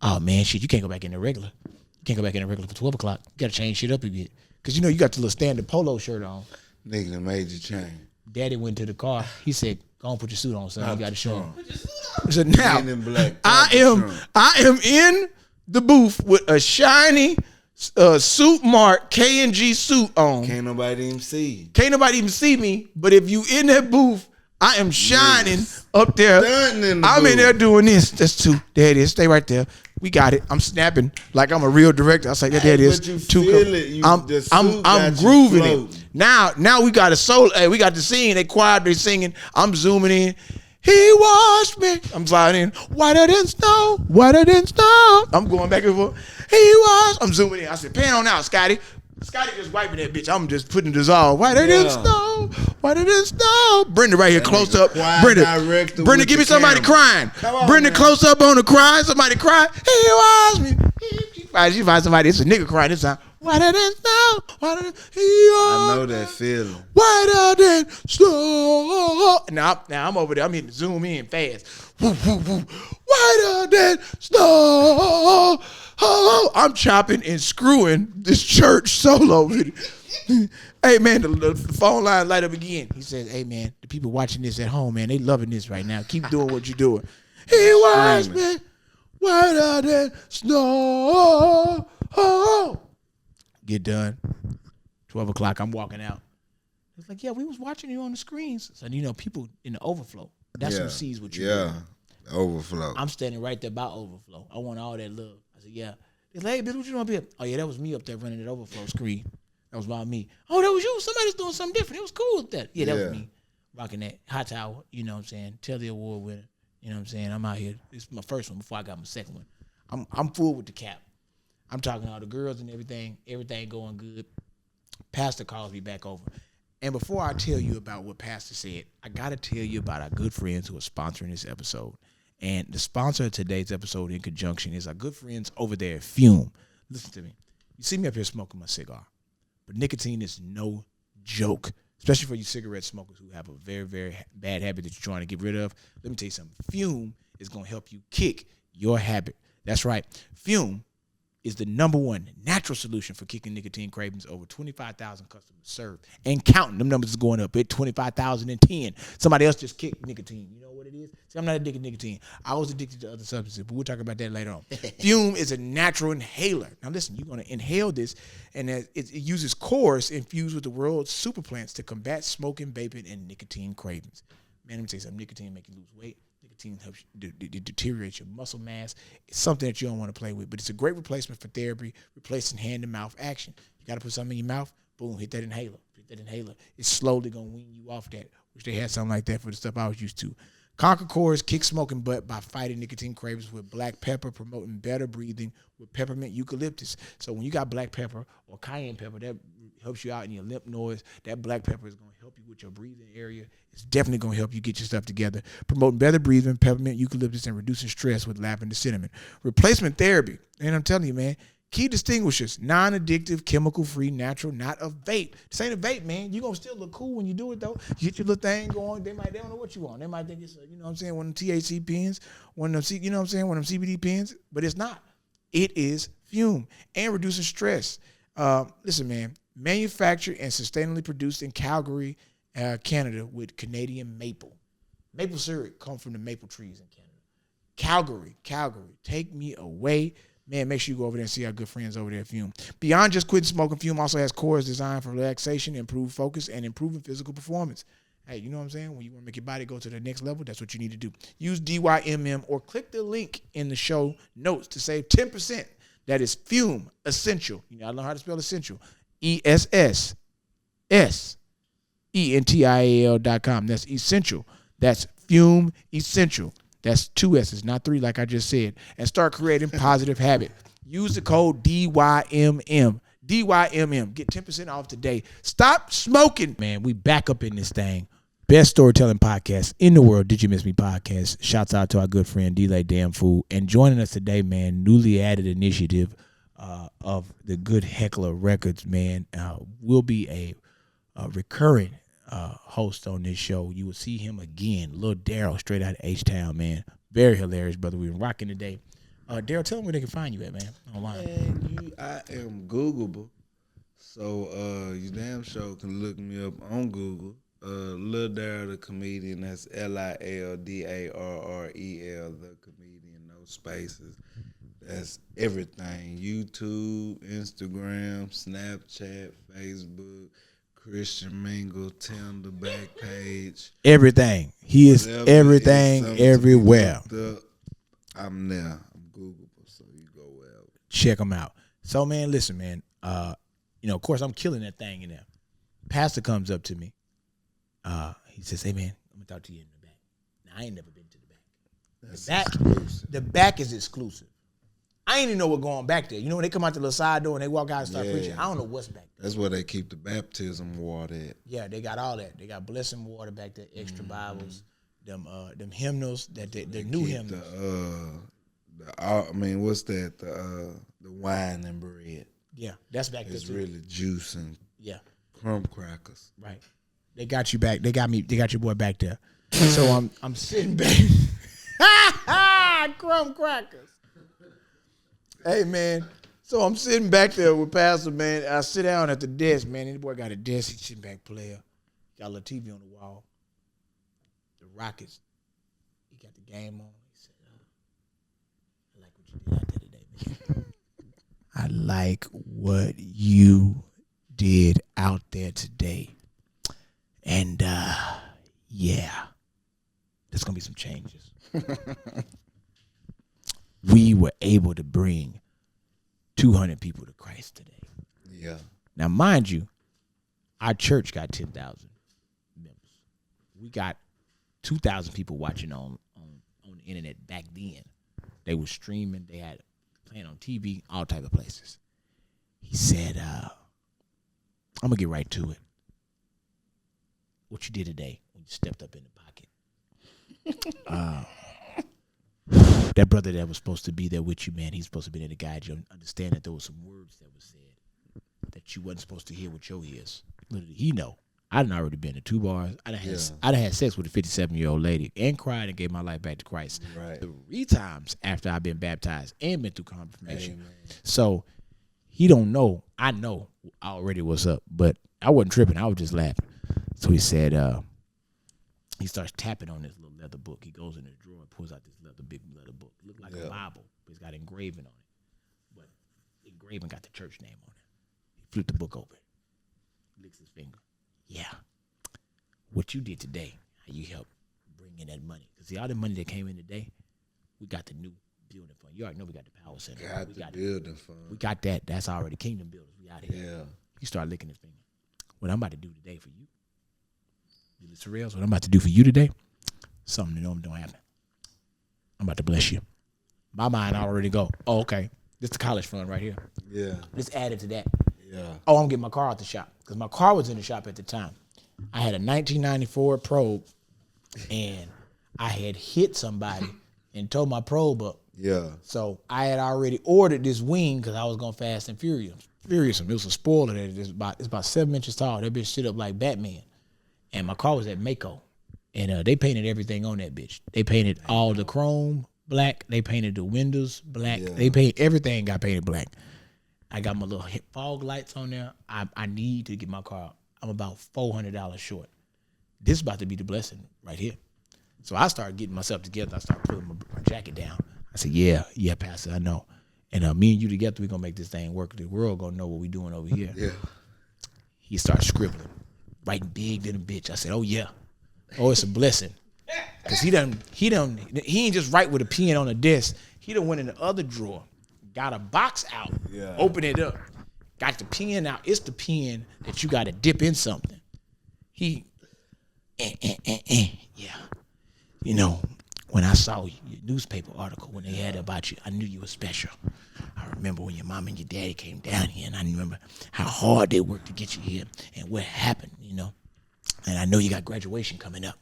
Oh man, shit, you can't go back in the regular. You can't go back in the regular for 12 o'clock. You gotta change shit up a bit. Cause you know you got the little standard polo shirt on. Nigga made you change. Daddy went to the car. He said, go on, put your suit on, son. You got to show him. So now, I am in the booth with a shiny suit mark K&G suit on. Can't nobody even see you. Can't nobody even see me. But if you in that booth, I am shining up there. I'm in there doing this. That's two. There it is. Stay right there. We got it. I'm snapping like I'm a real director. I say, there it is. But you feel it. I'm grooving it. Now we got a solo. Hey, we got the scene. They quiet. They singing. I'm zooming in. He washed me. I'm sliding in. Whiter than snow. Whiter than snow. I'm going back and forth. He washed. I'm zooming in. I said, pan on out, Scotty. Scotty just wiping that bitch. I'm just putting dissolve. Whiter than snow. Whiter than snow. Brenda right here, close up. Brenda, give me somebody crying. Brenda, close up on the crying. Somebody cry. He washed me. She finds somebody. It's a nigga crying this time. Whiter than snow. Whiter than I know that feeling. Whiter than snow. Now I'm over there. I'm hitting zoom in fast. Woo, woo, woo. Whiter than snow. Oh, I'm chopping and screwing this church solo. Hey man, the phone line light up again. He says, hey man, the people watching this at home, man, they loving this right now. Keep doing what you're doing. He was me whiter than snow. Oh. Get done. 12 o'clock, I'm walking out. It's like, yeah, we was watching you on the screens. So, you know, people in the overflow, that's who sees what you're doing. Overflow. I'm standing right there by overflow. I want all that love. I said, yeah. They're like, hey, bitch, what you doing up here? Oh, yeah, that was me up there running that overflow screen. That was about me. Oh, that was you. Somebody's doing something different. It was cool with that. Yeah, that was me. Rocking that hot tower, you know what I'm saying? Telly Award winner. You know what I'm saying? I'm out here. This is my first one before I got my second one. I'm full with the cap. I'm talking to all the girls and everything going good. Pastor calls me back over. And before I tell you about what Pastor said, I got to tell you about our good friends who are sponsoring this episode. And the sponsor of today's episode in conjunction is our good friends over there at Fume. Listen to me. You see me up here smoking my cigar. But nicotine is no joke, especially for you cigarette smokers who have a very, very bad habit that you're trying to get rid of. Let me tell you something. Fume is going to help you kick your habit. That's right. Fume is the #1 natural solution for kicking nicotine cravings. Over 25,000 customers served and counting. Them numbers is going up at 25,010. Somebody else just kicked nicotine. You know what it is? See, I'm not addicted to nicotine. I was addicted to other substances, but we'll talk about that later on. Fume is a natural inhaler. Now listen, you're going to inhale this, and it uses cores infused with the world's super plants to combat smoking, vaping, and nicotine cravings. Man, let me tell you something. Nicotine make you lose weight. Nicotine helps you deteriorate your muscle mass. It's something that you don't want to play with, but it's a great replacement for therapy, replacing hand-to-mouth action. You got to put something in your mouth, boom, hit that inhaler. It's slowly going to wean you off that. Wish they had something like that for the stuff I was used to. Conquer Cores kick smoking butt by fighting nicotine cravings with black pepper, promoting better breathing with peppermint eucalyptus. So when you got black pepper or cayenne pepper, that helps you out in your lymph nodes. That black pepper is going to help you with your breathing area. It's definitely going to help you get your stuff together. Promoting better breathing, peppermint eucalyptus, and reducing stress with lavender cinnamon. Replacement therapy. And I'm telling you, man, key distinguishers, non-addictive, chemical-free, natural, not a vape. This ain't a vape, man. You're going to still look cool when you do it, though. You get your little thing going. They don't know what you want. They might think it's, you know what I'm saying, one of them THC pens, one of them, you know what I'm saying, one of them CBD pens, but it's not. It is Fume. And reducing stress. Listen, man, manufactured and sustainably produced in Calgary, Canada, with Canadian maple. Maple syrup comes from the maple trees in Canada. Calgary, take me away. Man, make sure you go over there and see our good friends over there at Fume. Beyond just quitting smoking, Fume also has cores designed for relaxation, improved focus, and improving physical performance. Hey, you know what I'm saying? When you want to make your body go to the next level, that's what you need to do. Use DYMM or click the link in the show notes to save 10%. That is Fume Essential. You gotta learn how to spell essential. ESSENTIAL.com. That's essential. That's Fume Essential. That's 2 S's, not 3 like I just said. And start creating positive habit. Use the code DYMM. DYMM. Get 10% off today. Stop smoking. Man, we back up in this thing. Best storytelling podcast in the world, Did You Miss Me podcast. Shouts out to our good friend D-Lay Damn Fool. And joining us today, man, newly added initiative of the Good Heckler Records, man, will be a recurring host on this show. You will see him again, Lil Darrel, straight out of H-Town, man. Very hilarious, brother. We've been rocking today. Darrell, tell them where they can find you at, man, online. Man, I am Googleable. So you damn sure can look me up on Google. Lil Darrel the comedian, that's LILDARREL, the comedian, no spaces. That's everything. YouTube, Instagram, Snapchat, Facebook, Christian Mingle, Tinder, Backpage. Everything. He is Whatever everything it is, everywhere. I'm there. I'm Googleable, so you go wherever. Check them out. So, man, listen, man. Of course, I'm killing that thing in there. Pastor comes up to me. He says, "Hey, man, I'm gonna talk to you in the back." Now, I ain't never been to the back. The back is exclusive. I ain't even know what's going back there. You know, when they come out the little side door and they walk out and start preaching, I don't know what's back there. That's where they keep the baptism water at. Yeah, they got all that. They got blessing water back there, extra Bibles, them hymnals the new hymnals. What's that? The wine and bread. Yeah, that's back there. It's too. really juice and crumb crackers. Right. They got you back. They got your boy back there. So I'm sitting back. Crumb crackers. Hey, man. So I'm sitting back there with Pastor, man. I sit down at the desk, man. And the boy got a desk. He's sitting back, player. Got a little TV on the wall. The Rockets. He got the game on. He said, I like what you did out there today, man. I like what you did out there today. And, there's going to be some changes. We were able to bring 200 people to Christ today. Yeah. Now, mind you, our church got 10,000 members. We got 2,000 people watching on the internet back then. They were streaming. They had playing on TV, all type of places. He said, I'm going to get right to it. What you did today when you stepped up in the pocket. That brother that was supposed to be there with you, man, he's supposed to be there to guide you. Understand that there were some words that were said that you wasn't supposed to hear with your ears. Literally, he know. I done already been to 2 bars. I done had sex with a 57-year-old lady and cried and gave my life back to Christ 3 times after I've been baptized and been through confirmation. Amen. So he don't know. I know already what's up, but I wasn't tripping. I was just laughing. So he said, he starts tapping on this little leather book. He goes in his drawer and pulls out this big leather book. It looked like a Bible, but it's got engraving on it. But the engraving got the church name on it. He flipped the book open, licks his finger. Yeah. What you did today, how you helped bring in that money. Because see, all the money that came in today, we got the new building fund. You already know we got the power center. We got the building fund. We got that. That's already kingdom builders. We out here. Yeah. He started licking his finger. What I'm about to do today for you, the Sorrells, what I'm about to do for you today, something that normally don't happen. I'm about to bless you. My mind already go, oh, okay. This is the college fund right here. Yeah. Let's add it to that. Yeah. Oh, I'm getting my car out the shop. Because my car was in the shop at the time. I had a 1994 Probe, and I had hit somebody and tore my probe up. Yeah. So I had already ordered this wing because I was going Fast and Furious. It was a spoiler that it's about 7 inches tall. That bitch sit up like Batman. And my car was at Mako. And they painted everything on that bitch. They painted all the chrome black. They painted the windows black. Yeah. They painted everything got painted black. I got my little fog lights on there. I need to get my car out. I'm about $400 short. This is about to be the blessing right here. So I started getting myself together. I started pulling my jacket down. I said, yeah, Pastor, I know. And me and you together, we're going to make this thing work. The world going to know what we doing over here. Yeah. He started scribbling, writing big than a bitch. I said, oh, yeah. Oh, it's a blessing. Cause he ain't just write with a pen on a desk. He done went in the other drawer, got a box out, open it up, got the pen out. It's the pen that you got to dip in something. Yeah. You know, when I saw your newspaper article when they had about you, I knew you were special. I remember when your mom and your daddy came down here, and I remember how hard they worked to get you here and what happened, you know. And I know you got graduation coming up.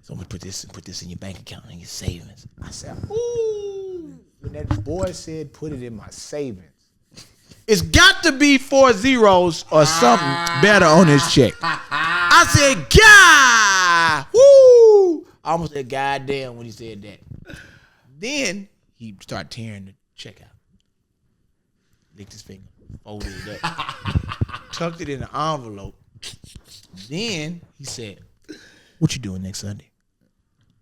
So I'm gonna put this in your bank account and your savings. I said, ooh. When that boy said put it in my savings, it's got to be 4 zeros or something better on this check. I said, God, woo! I almost said goddamn when he said that. Then he started tearing the check out. Licked his finger, folded it up, tucked it in the envelope. Then he said, what you doing next Sunday?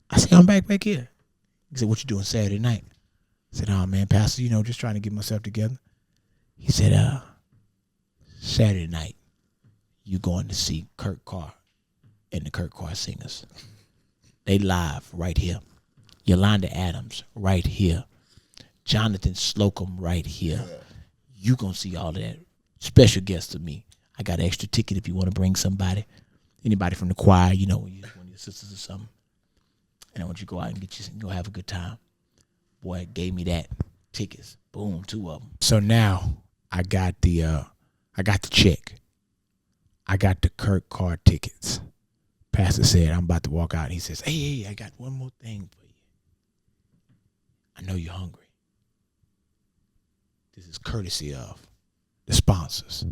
I said, I'm back here. He said, what you doing Saturday night? I said, oh man, Pastor, you know, just trying to get myself together. He said, Saturday night, you going to see Kirk Carr and the Kirk Carr Singers. They live right here. Yolanda Adams right here. Jonathan Slocum right here. You gonna see all of that. Special guest to me. I got an extra ticket if you want to bring somebody. Anybody from the choir, you know, one of your sisters or something. And I want you to go out and go have a good time. Boy, gave me that. Tickets. Boom, 2 of them. So now I got the check. I got the Kirk Carr tickets. Pastor said, I'm about to walk out. And he says, hey, I got one more thing for you. I know you're hungry. This is courtesy of the sponsors.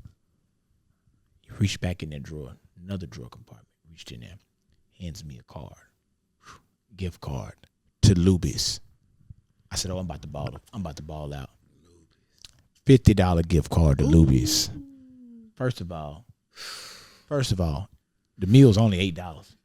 He reached back in that drawer, another drawer compartment, reached in there, hands me a card, gift card to Luby's. I said, oh, I'm about to ball out. $50 gift card to Luby's. First of all, the meal's only $8.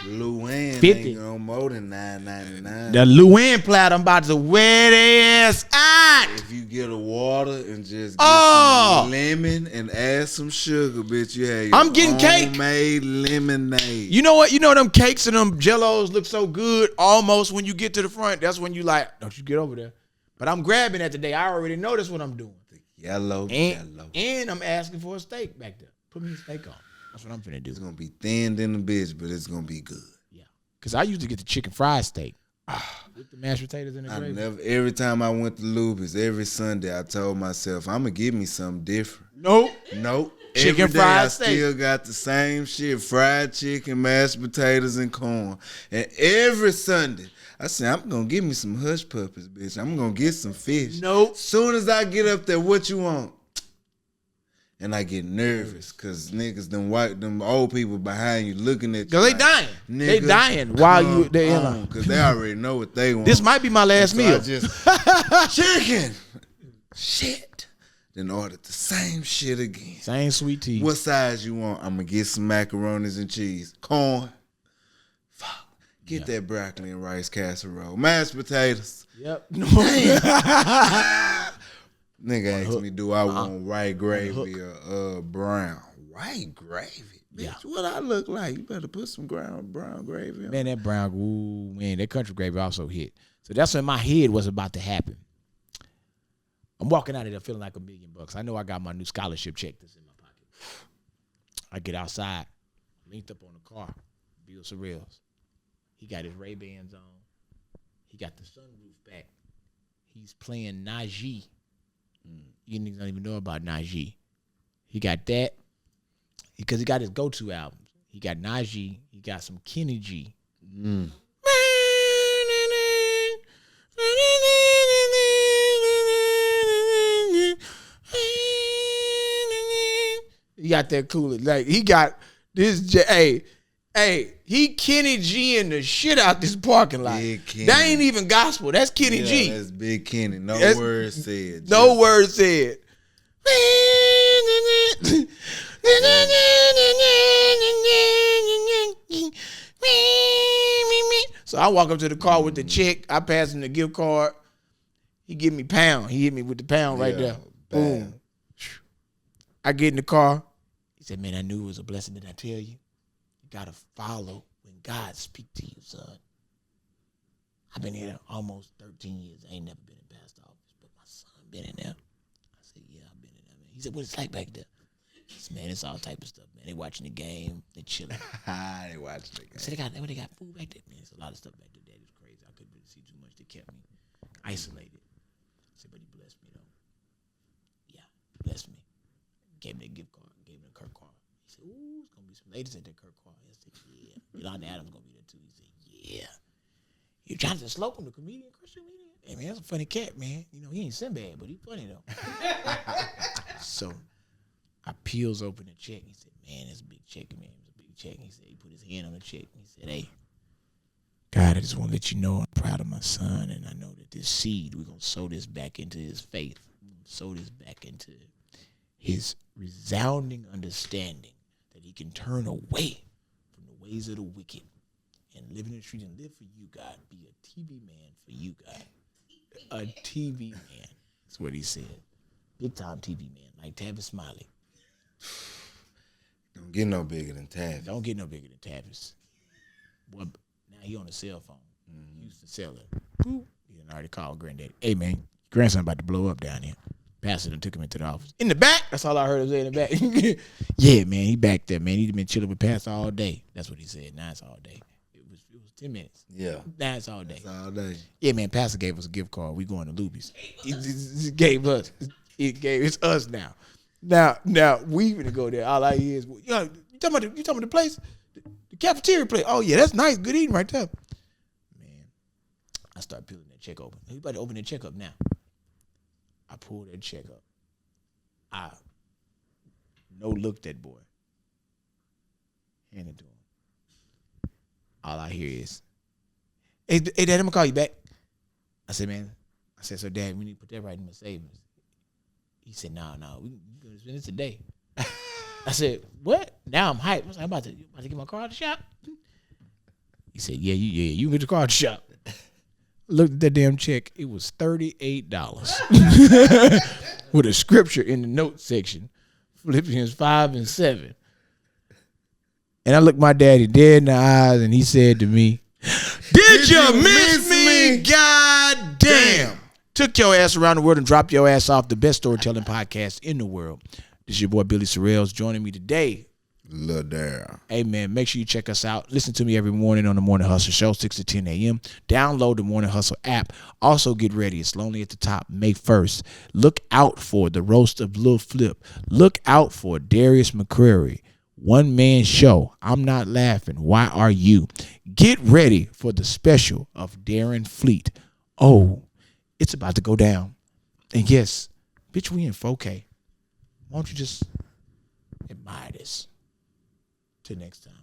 Luann 50. ain't no more than $9.99. The Luann platter, I'm about to wear their ass out. If you get a water and just get some lemon and add some sugar, bitch, you have your I'm getting cake. Homemade lemonade. You know what? You know them cakes and them jellos look so good almost when you get to the front. That's when you like, don't you get over there. But I'm grabbing at the day. I already know that's what I'm doing. The yellow. And I'm asking for a steak back there. Put me a steak on. That's what I'm finna do. It's going to be thin than a bitch, but it's going to be good. Yeah. Because I used to get the chicken fried steak. With the mashed potatoes and the gravy. Every time I went to Luby's, every Sunday, I told myself, I'm going to give me something different. Nope. Chicken every day fried I steak. still got the same shit, fried chicken, mashed potatoes, and corn. And every Sunday, I said, I'm going to give me some hush puppies, bitch. I'm going to get some fish. Nope. Soon as I get up there, what you want? And I get nervous because niggas them old people behind you looking at you. Because they dying. They dying while they in line. Because they already know what they want. This might be my last meal. I just, chicken. Shit. Then ordered the same shit again. Same sweet tea. What size you want? I'm going to get some macaronis and cheese. Corn. Fuck. Get that broccoli and rice casserole. Mashed potatoes. Yep. Nigga asked me, do I want white gravy or brown? White gravy? Bitch, what I look like? You better put some brown gravy on. Man, that that country gravy also hit. So that's when my head was about to happen. I'm walking out of there feeling like $1 million. I know I got my new scholarship check that's in my pocket. I get outside, linked up on the car, Bill Sorrells. He got his Ray-Bans on. He got the sunroof back. He's playing Najee. You niggas don't even know about Najee. He got that because he got his go-to albums. He got Najee. He got some Kenny G. He got that cool. Like he got this. He Kenny G in the shit out this parking lot. That ain't even gospel. That's Kenny G. That's Big Kenny. No words said. No words said. So I walk up to the car with the check. I pass him the gift card. He give me pound. He hit me with the pound right there. Boom. I get in the car. He said, man, I knew it was a blessing. Did I tell you? gotta follow when God speak to you, son. I've been here almost 13 years. I ain't never been in pastor office, but my son been in there. I said, yeah, I've been in there, man. He said, what it's like back there? I said, man, it's all type of stuff, man. They watching the game. They chilling. They watching the game. I said, they got food back there, man. There's a lot of stuff back there. That was crazy. I couldn't really see too much. They kept me isolated. I said, but he blessed me, though. Yeah, blessed me. Gave me a gift card. Gave me a Kirk card. He said, ooh, it's going to be some ladies at that Kirk card. I said, yeah. Yolanda Adams going to be there, too. He said, yeah. You Jonathan Slocum, the comedian, Christian comedian. Hey, man, that's a funny cat, man. You know, he ain't Sinbad, but he funny, though. So I peels open the check. He said, man, it's a big check, man. It's a big check. He said, he put his hand on the check. He said, hey, God, I just want to let you know I'm proud of my son, and I know that this seed, we're going to sow this back into his faith. Sow this back into his resounding understanding that he can turn away from the ways of the wicked and live in the street and live for you, God. Be a TV man for you, God. A TV man. That's what he said. Big time TV man, like Tavis Smiley. Don't get no bigger than Tavis. Don't get no bigger than Tavis. Well, now he on a cell phone. He used to sell it. Boop. He done already called granddaddy. Hey, man, grandson about to blow up down here. Pastor done took him into the office. In the back? That's all I heard him say, in the back. Yeah, man, he back there, man. He's been chilling with Pastor all day. That's what he said. Now it's all day. It was 10 minutes. Yeah. Now it's all day. It's all day. Yeah, man, Pastor gave us a gift card. We going to Luby's. He gave us. It's us now. Now we gonna go there. All I hear is, you talking about the place? The cafeteria place. Oh, yeah, that's nice. Good eating right there. Man, I start peeling that check open. You about to open that check up now. I pulled that check up. I looked that boy. Hand it to him. All I hear is, hey, Dad, I'm going to call you back. I said, so Dad, we need to put that right in my savings. He said, no, we can spend this today. I said, what? Now I'm hyped. I was like, I'm about to get my car out of the shop. He said, yeah, you can get your car out of the shop. Looked at that damn check. It was $38 with a scripture in the note section, Philippians 5 and 7. And I looked my daddy dead in the eyes, and he said to me, Did you miss me? God damn. Took your ass around the world and dropped your ass off, the best storytelling podcast in the world. This is your boy Billy Sorrells joining me today. Lil Darrel. Hey, man, make sure you check us out. Listen to me every morning on the Morning Hustle Show, 6 to 10 a.m. Download the Morning Hustle app. Also, get ready. It's lonely at the top, May 1st. Look out for the roast of Lil Flip. Look out for Darius McCrary. One-man show. I'm not laughing. Why are you? Get ready for the special of Darren Fleet. Oh, it's about to go down. And yes, bitch, we in 4K. Why don't you just admire this? Till next time.